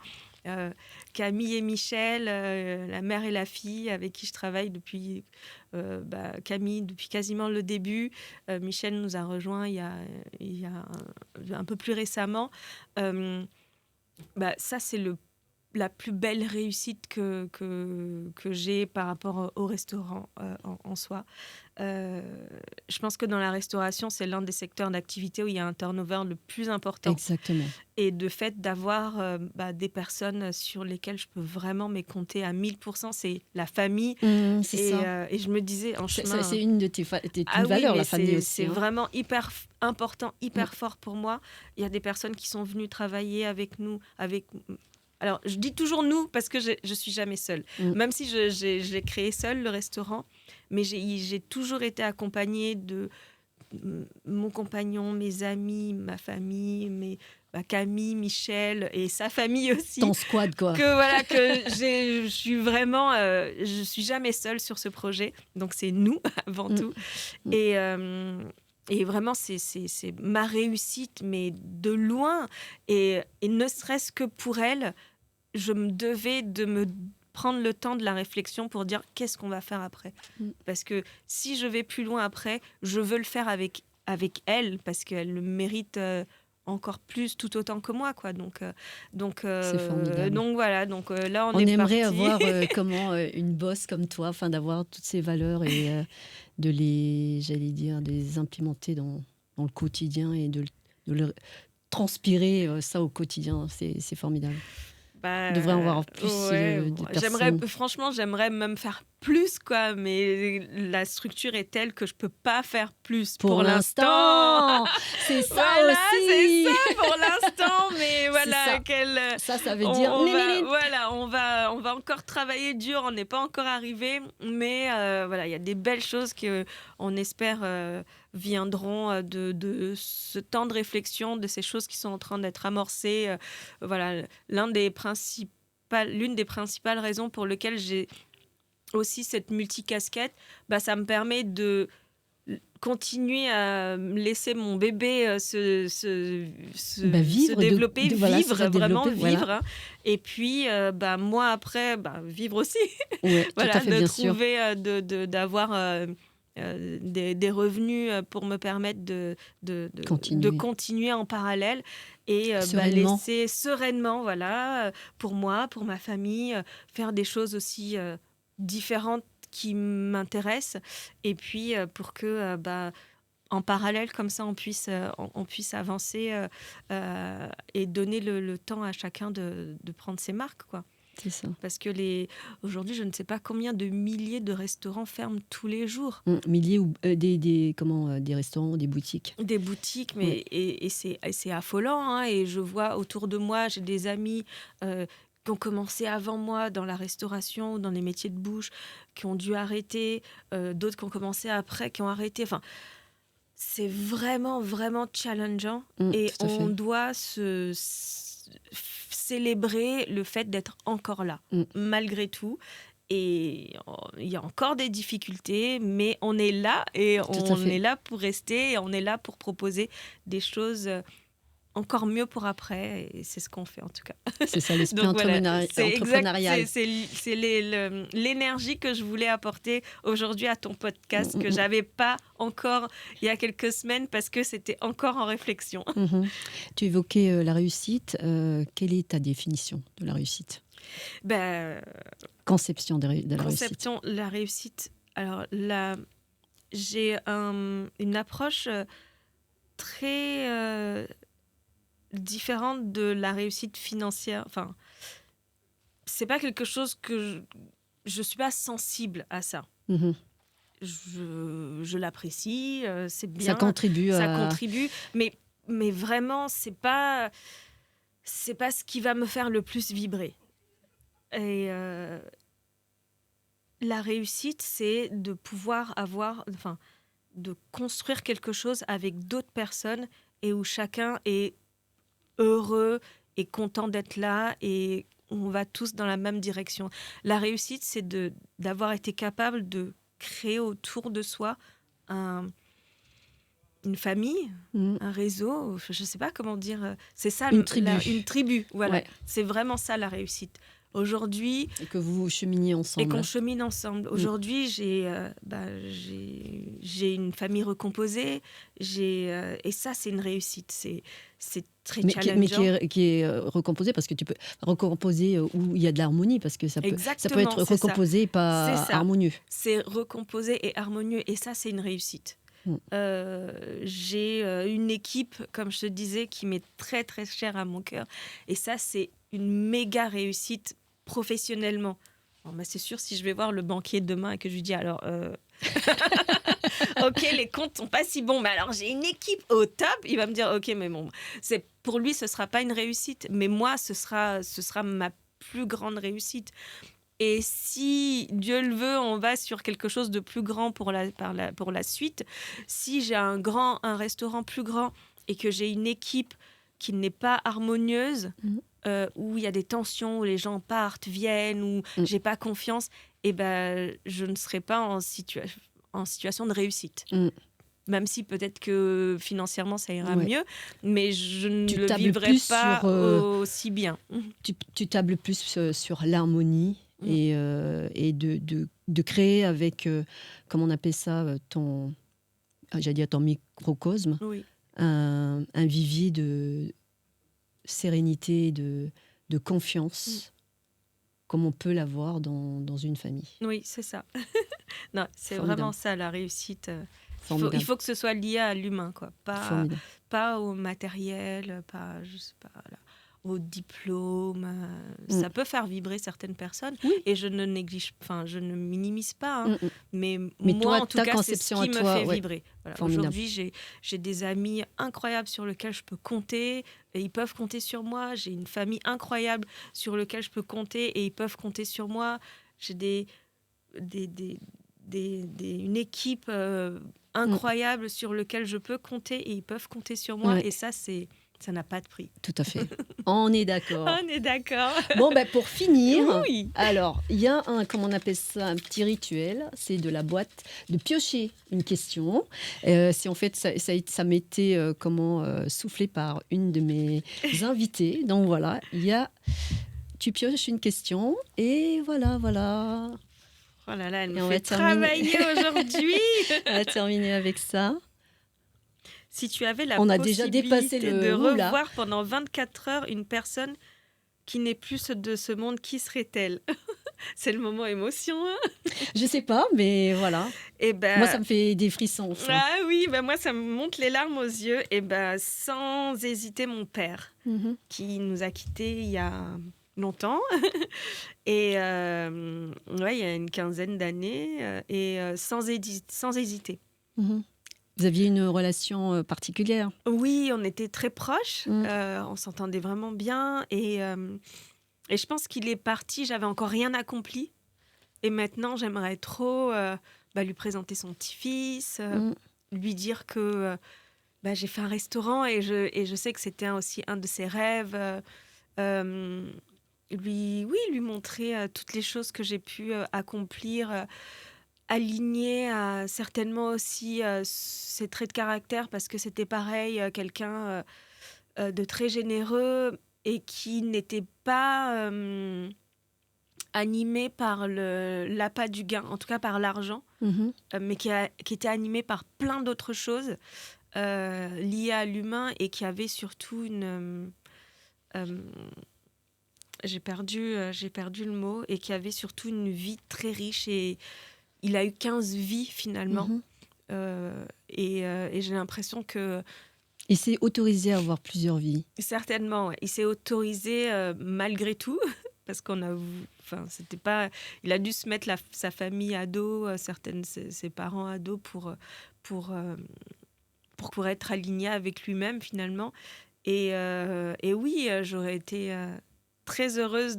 Camille et Michel, la mère et la fille avec qui je travaille depuis Camille depuis quasiment le début. Michel nous a rejoints il y a un peu plus récemment. Ça, c'est la plus belle réussite que j'ai par rapport au restaurant en soi. Je pense que dans la restauration, c'est l'un des secteurs d'activité où il y a un turnover le plus important. Exactement. Et de fait d'avoir des personnes sur lesquelles je peux vraiment me compter à 1000%, c'est la famille. C'est ça. Et je me disais en chemin... C'est une de une Ah oui, valeur, mais la famille aussi. c'est Hein. vraiment hyper important, hyper fort pour moi. Il y a des personnes qui sont venues travailler avec nous, Alors, je dis toujours nous parce que je suis jamais seule. Même si j'ai créé seule le restaurant, mais j'ai toujours été accompagnée mon compagnon, mes amis, ma famille, Camille, Michel et sa famille aussi. Ton squad, quoi. Je suis vraiment, je suis jamais seule sur ce projet. Donc c'est nous avant tout. Et vraiment, c'est ma réussite, mais de loin. Et ne serait-ce que pour elle, je me devais de me prendre le temps de la réflexion pour dire qu'est-ce qu'on va faire après. Parce que si je vais plus loin après, je veux le faire avec elle, parce qu'elle le mérite encore plus, tout autant que moi, quoi. Donc c'est formidable. Donc voilà, là on On est aimerait parti. avoir une boss comme toi, d'avoir toutes ces valeurs et de les implémenter dans le quotidien et de le transpirer ça au quotidien. C'est formidable. On devrait en voir plus de personnes. Franchement, j'aimerais même faire plus, quoi, mais la structure est telle que je peux pas faire plus pour l'instant. C'est ça voilà, aussi. C'est ça pour l'instant, mais voilà, ça veut dire. On va encore travailler dur, on n'est pas encore arrivé, mais voilà, il y a des belles choses que on espère viendront de ce temps de réflexion, de ces choses qui sont en train d'être amorcées. Voilà, l'une des principales raisons pour lesquelles j'ai aussi cette multicasquette, ça me permet de continuer à laisser mon bébé se développer, vivre. Hein. Et puis, moi, après, vivre aussi. Ouais, voilà, tout à fait, de bien trouver, sûr. d'avoir des revenus pour me permettre de continuer en parallèle et laisser sereinement, voilà, pour moi, pour ma famille, faire des choses aussi différentes qui m'intéressent, et puis pour que en parallèle, comme ça, on puisse avancer et donner le temps à chacun de prendre ses marques, quoi. C'est ça. Parce que aujourd'hui, je ne sais pas combien de milliers de restaurants ferment tous les jours. Milliers ou des restaurants, des boutiques. Des boutiques, mais et c'est affolant. Hein, et je vois autour de moi, j'ai des amis qui ont commencé avant moi dans la restauration, dans les métiers de bouche, qui ont dû arrêter, d'autres qui ont commencé après, qui ont arrêté. Enfin, c'est vraiment, vraiment challengeant. Et on doit célébrer le fait d'être encore là, malgré tout. Et il y a encore des difficultés, mais on est là et on est là pour rester et on est là pour proposer des choses encore mieux pour après, et c'est ce qu'on fait en tout cas. C'est ça, l'esprit entrepreneurial. C'est l'énergie que je voulais apporter aujourd'hui à ton podcast, que j'avais pas encore il y a quelques semaines parce que c'était encore en réflexion. Tu évoquais la réussite. Quelle est ta définition de la réussite ? Conception de la réussite. Conception de la réussite. Alors là, j'ai une approche très différente de la réussite financière. Enfin, c'est pas quelque chose que je suis pas sensible à ça. Je l'apprécie, c'est bien. Ça contribue. Mais vraiment, c'est pas ce qui va me faire le plus vibrer. Et la réussite, c'est de pouvoir de construire quelque chose avec d'autres personnes et où chacun est heureux et content d'être là et on va tous dans la même direction. La réussite, c'est d'avoir été capable de créer autour de soi une famille, un réseau, je ne sais pas comment dire. C'est ça, une tribu. Voilà. Ouais. C'est vraiment ça la réussite. Aujourd'hui, et que vous cheminiez ensemble. Et qu'on chemine ensemble. Aujourd'hui, j'ai une famille recomposée. Et ça, c'est une réussite. C'est très challengeant. Mais qui est recomposée parce que tu peux recomposer où il y a de l'harmonie, parce que ça peut être recomposé et pas harmonieux. C'est recomposé et harmonieux. Et ça, c'est une réussite. J'ai une équipe, comme je te disais, qui m'est très, très chère à mon cœur. Et ça, c'est une méga réussite professionnellement. Bon, c'est sûr, si je vais voir le banquier demain et que je lui dis alors ok, les comptes sont pas si bons, mais alors j'ai une équipe au top, il va me dire ok, mais bon, pour lui ce sera pas une réussite, mais moi ce sera ma plus grande réussite. Et si Dieu le veut, on va sur quelque chose de plus grand pour la suite. Si j'ai un restaurant plus grand et que j'ai une équipe qui n'est pas harmonieuse, Mm. où il y a des tensions, où les gens partent, viennent, où j'ai pas confiance, eh ben, je ne serai pas en situation de réussite. Mm. Même si peut-être que financièrement ça ira Ouais. mieux, mais je ne Tu le tables vivrai plus pas sur, aussi bien. tu tables plus sur l'harmonie et de créer avec, comment on appelle ça, j'allais dire ton microcosme, Oui, un vivier de sérénité, de confiance, comme on peut l'avoir dans une famille. oui, c'est ça. Non, c'est Formidable. vraiment ça la réussite. Il Formidable. faut que ce soit lié à l'humain, quoi. Formidable. Pas au matériel, pas, je sais pas, là, au diplôme. Mm. Ça peut faire vibrer certaines personnes Oui. et je ne néglige, enfin, je ne minimise pas, hein, mais Mais moi, toi, en tout ta cas, c'est ce conception qui à me toi, fait ouais. vibrer. Voilà. Formidable. Aujourd'hui, j'ai des amis incroyables sur lesquels je peux compter et ils peuvent compter sur moi. J'ai une famille incroyable sur laquelle je peux compter et ils peuvent compter sur moi. J'ai une équipe incroyable sur laquelle je peux compter et ils peuvent compter sur moi. Ouais. Et ça n'a pas de prix. Tout à fait. On est d'accord. On est d'accord. Bon, ben, pour finir, Oui. alors, il y a comment on appelle ça, un petit rituel, c'est de la boîte, de piocher une question. C'est en fait, ça m'était soufflé par une de mes invitées. Donc voilà, tu pioches une question et voilà. Oh là là, elle Et me on fait va terminer. travailler aujourd'hui. On va terminer avec ça. Si tu avais la On a déjà possibilité dépassé le de oula. revoir pendant 24 heures une personne qui n'est plus de ce monde, qui serait-elle? C'est le moment émotion. Hein. Je sais pas, mais voilà. Et ben, Moi, ça me fait des frissons, ça. ah oui, ben moi ça me monte les larmes aux yeux. Et ben sans hésiter mon père Mhm. qui nous a quittés il y a longtemps et ouais il y a une quinzaine d'années sans hésiter. Mhm. Vous aviez une relation particulière. Oui, on était très proches, Mm. on s'entendait vraiment bien et je pense qu'il est parti, j'avais encore rien accompli et maintenant j'aimerais trop lui présenter son petit-fils, Mm. lui dire que j'ai fait un restaurant et je sais que c'était aussi un de ses rêves. Lui montrer toutes les choses que j'ai pu accomplir, aligner certainement aussi ses traits de caractère parce que c'était pareil, quelqu'un de très généreux et qui n'était pas animé par l'appât du gain, en tout cas par l'argent, Mhm. mais qui était animé par plein d'autres choses liées à l'humain et qui avait surtout j'ai perdu le mot, et qui avait surtout une vie très riche. Et il a eu 15 vies finalement. Mhm. Et j'ai l'impression que Il s'est autorisé à avoir plusieurs vies. certainement, ouais, il s'est autorisé malgré tout, parce c'était pas, il a dû se mettre sa famille à dos, ses parents à dos pour être aligné avec lui-même finalement. Et oui, j'aurais été très heureuse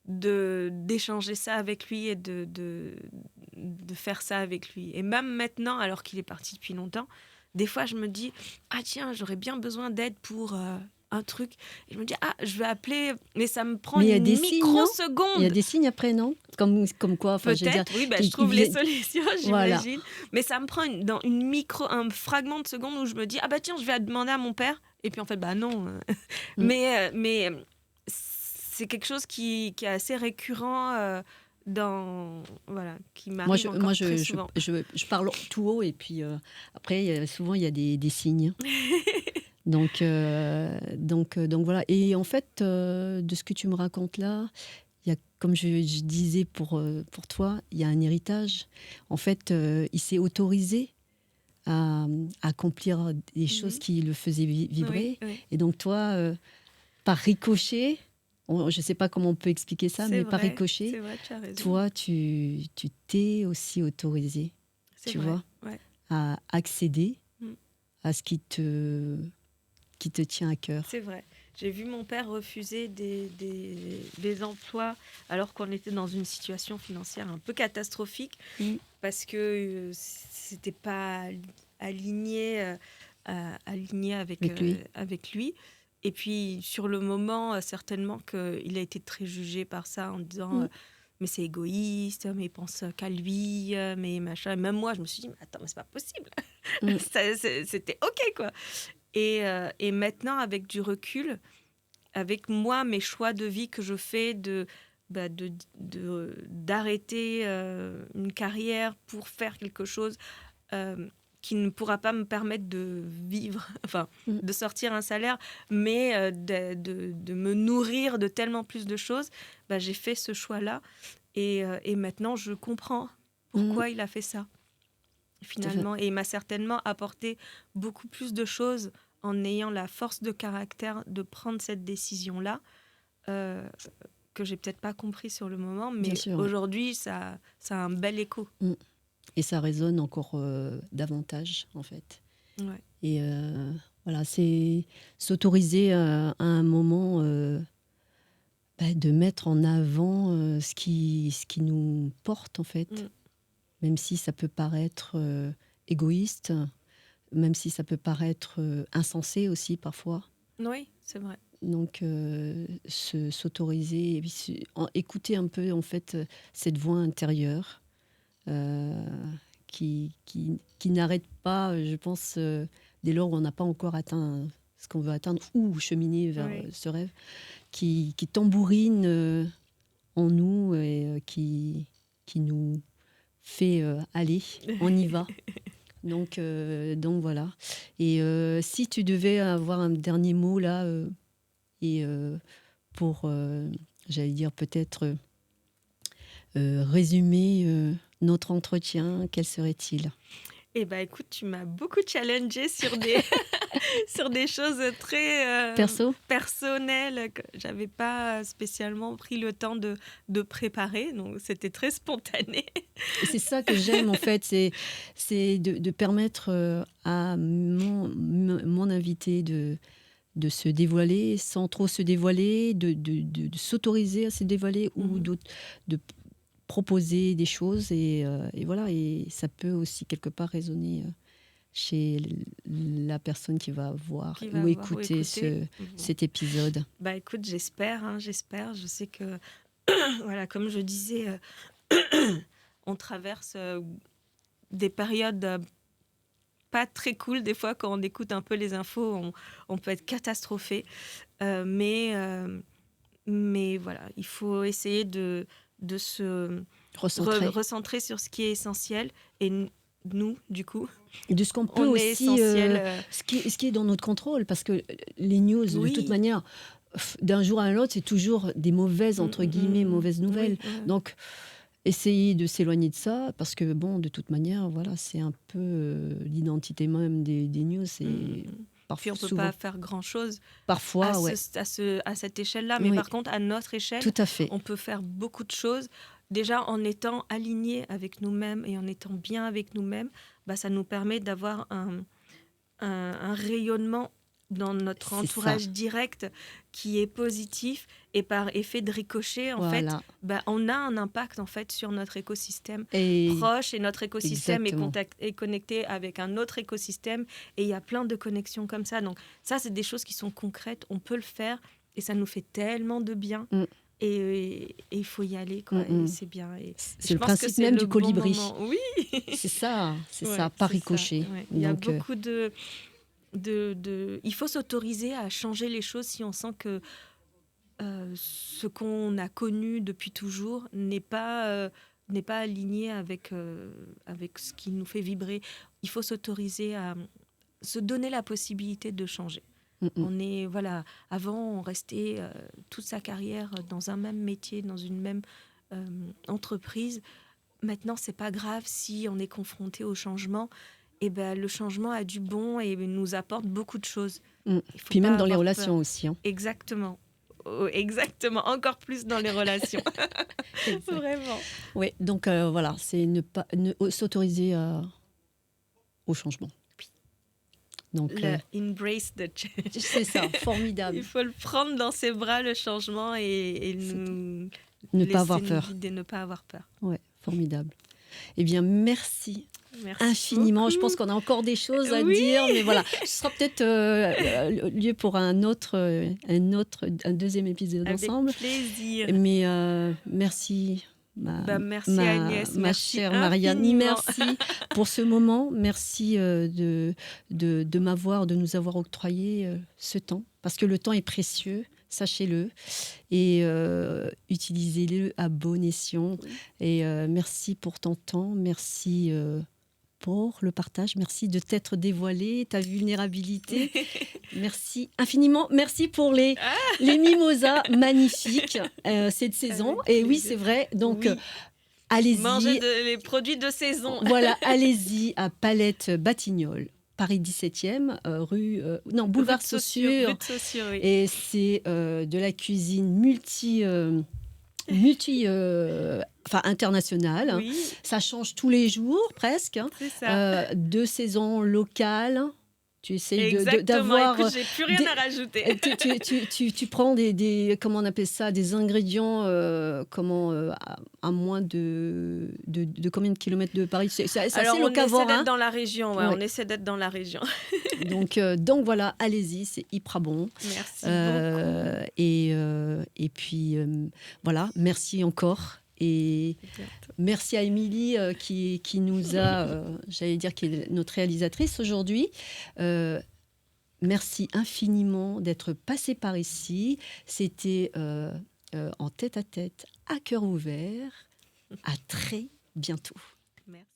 d'échanger ça avec lui et de faire ça avec lui. Et même maintenant, alors qu'il est parti depuis longtemps, des fois je me dis ah tiens, j'aurais bien besoin d'aide pour un truc. Et je me dis ah, je vais appeler, mais ça me prend Mais il y a une des signes, non ? Il y a microseconde. des signes après, non ? Comme quoi, enfin, je veux dire, Peut-être, oui, je qui trouve les viennent- solutions, Voilà. j'imagine. Mais ça me prend un fragment de seconde où je me dis ah bah tiens, je vais demander à mon père. Et puis en fait, bah non. Mm. Mais c'est quelque chose qui est assez récurrent qui m'arrive encore très souvent. Je parle tout haut et puis après, souvent, il y a des signes. Donc voilà. Et en fait, de ce que tu me racontes là, il y a, comme je disais pour toi, il y a un héritage. En fait, il s'est autorisé à accomplir des choses qui le faisaient vibrer. Oui, oui. Et donc toi, par ricochet, je ne sais pas comment on peut expliquer ça, mais par ricochet, c'est vrai, tu as raison. toi, tu t'es aussi autorisé, C'est tu vrai, vois, ouais. à accéder Mm. à ce qui te tient à cœur. C'est vrai. J'ai vu mon père refuser des emplois alors qu'on était dans une situation financière un peu catastrophique Mm. parce que c'était pas aligné, aligné Avec lui. avec lui. Et puis, sur le moment, certainement qu'il a été très jugé par ça en disant Mm. mais c'est égoïste, mais il pense qu'à lui, mais machin. Et même moi, je me suis dit, mais attends, mais c'est pas possible. Mm. C'était OK, quoi. Et maintenant, avec du recul, avec moi, mes choix de vie que je fais d'arrêter une carrière pour faire quelque chose qui ne pourra pas me permettre de vivre, enfin, Mm. de sortir un salaire, mais de me nourrir de tellement plus de choses, j'ai fait ce choix-là. Et maintenant, je comprends Mm. pourquoi il a fait ça, Tout à fait. finalement. Et il m'a certainement apporté beaucoup plus de choses en ayant la force de caractère de prendre cette décision-là, euh, que j'ai peut-être pas compris sur le moment, Bien mais sûr. Ouais. aujourd'hui, ça a un bel écho. Mm. Et ça résonne encore davantage, en fait. Ouais. Et voilà, c'est s'autoriser à un moment de mettre en avant ce qui nous porte, en fait. Mm. Même si ça peut paraître égoïste, même si ça peut paraître insensé aussi parfois. Oui, c'est vrai. Donc, s'autoriser, et puis écouter un peu, en fait, cette voix intérieure qui n'arrête pas, je pense, dès lors où on n'a pas encore atteint ce qu'on veut atteindre ou cheminer vers Oui. ce rêve, qui tambourine en nous et qui nous fait aller, on y va. Donc voilà. Et si tu devais avoir un dernier mot là, et pour, j'allais dire peut-être résumer notre entretien, quel serait-il? Eh ben, écoute, tu m'as beaucoup challengée sur des, sur des choses très Perso? personnelles que j'avais pas spécialement pris le temps de préparer, donc c'était très spontané. Et c'est ça que j'aime en fait, c'est de permettre à mon invité de se dévoiler sans trop se dévoiler, de s'autoriser à se dévoiler ou de proposer des choses. Et voilà, et ça peut aussi quelque part résonner chez la personne qui va voir Qui va ou avoir ou écouter écouter. Bon. cet épisode. Bah écoute, j'espère, hein, j'espère. Je sais que, voilà, comme je disais, on traverse des périodes pas très cool. Des fois, quand on écoute un peu les infos, on peut être catastrophé. Mais voilà, il faut essayer de se Recentrer. recentrer sur ce qui est essentiel. Et nous, du coup, De ce qu'on peut on est aussi, essentiel. ce qui est dans notre contrôle, parce que les news, de toute Oui. manière, d'un jour à l'autre, c'est toujours des mauvaises, entre guillemets, mauvaises nouvelles. Oui, ouais. Donc, essayer de s'éloigner de ça, parce que, bon, de toute manière, voilà, c'est un peu l'identité même des news. C'est Puis on ne peut souvent, pas faire grand-chose parfois, ouais. à cette échelle-là. Mais Oui, par contre, à notre échelle, tout à fait. on peut faire beaucoup de choses. Déjà, en étant alignés avec nous-mêmes et en étant bien avec nous-mêmes, ça nous permet d'avoir un rayonnement dans notre C'est entourage ça. direct qui est positif, et par effet de ricochet, en Voilà. fait, on a un impact en fait sur notre écosystème Et proche, et notre écosystème exactement. est connecté avec un autre écosystème, et il y a plein de connexions comme ça. Donc ça, c'est des choses qui sont concrètes, on peut le faire et ça nous fait tellement de bien. Et il faut y aller, quoi. Et c'est bien. Et C'est je le pense que principe c'est même le du bon colibri. moment. Oui. C'est ça, Ouais, par c'est ricochet. ça, ouais. Il y a Donc, beaucoup il faut s'autoriser à changer les choses si on sent que ce qu'on a connu depuis toujours n'est pas aligné avec ce qui nous fait vibrer. Il faut s'autoriser à se donner la possibilité de changer. Avant, on restait toute sa carrière dans un même métier, dans une même entreprise. Maintenant, c'est pas grave si on est confronté au changement. Et le changement a du bon et nous apporte beaucoup de choses. Puis même pas dans les avoir relations peur. aussi. Hein. Exactement. Oh, exactement. Encore plus dans les relations. Vraiment. Oui, donc voilà, c'est s'autoriser au changement. Donc, embrace the change. c'est ça, formidable. Il faut le prendre dans ses bras, le changement, et ne pas avoir laisser nous peur. guider, ne pas avoir peur. Ouais, formidable. Eh bien, merci Merci infiniment. beaucoup. Je pense qu'on a encore des choses à Oui. dire, mais voilà, ce sera peut-être lieu pour un deuxième épisode Avec ensemble. plaisir. Mais merci, Merci Agnès, ma merci chère Marianne. infiniment. Merci pour ce moment. Merci de nous avoir octroyé ce temps, parce que le temps est précieux. Sachez-le et utilisez-le à bon escient. Et merci pour ton temps, merci pour le partage, merci de t'être dévoilé, ta vulnérabilité. Merci infiniment. Merci pour les mimosas magnifiques cette saison. Avec Et oui, plaisir. c'est vrai. Donc, Oui. allez-y. Mangez les produits de saison. Voilà, allez-y à Palette Batignolles. Paris 17e, boulevard Saussure. Rue de Saussure, oui. Et c'est de la cuisine internationale. Oui, Ça change tous les jours, presque. c'est ça. 2 saisons locales. Tu essayes Exactement. d'avoir... Écoute, j'ai plus rien des- à rajouter. tu prends des comment on appelle ça, des ingrédients à moins de combien de kilomètres de Paris? C'est assez Alors, on locavore, essaie d'être hein. dans la région. Ouais, Ouais. On essaie d'être dans la région. Donc voilà, allez-y, c'est hyper bon. Merci beaucoup. Et puis voilà, merci encore. Et merci à Émilie qui nous a, j'allais dire, qui est notre réalisatrice aujourd'hui. Merci infiniment d'être passée par ici. C'était en tête-à-tête, à cœur ouvert. À très bientôt. Merci.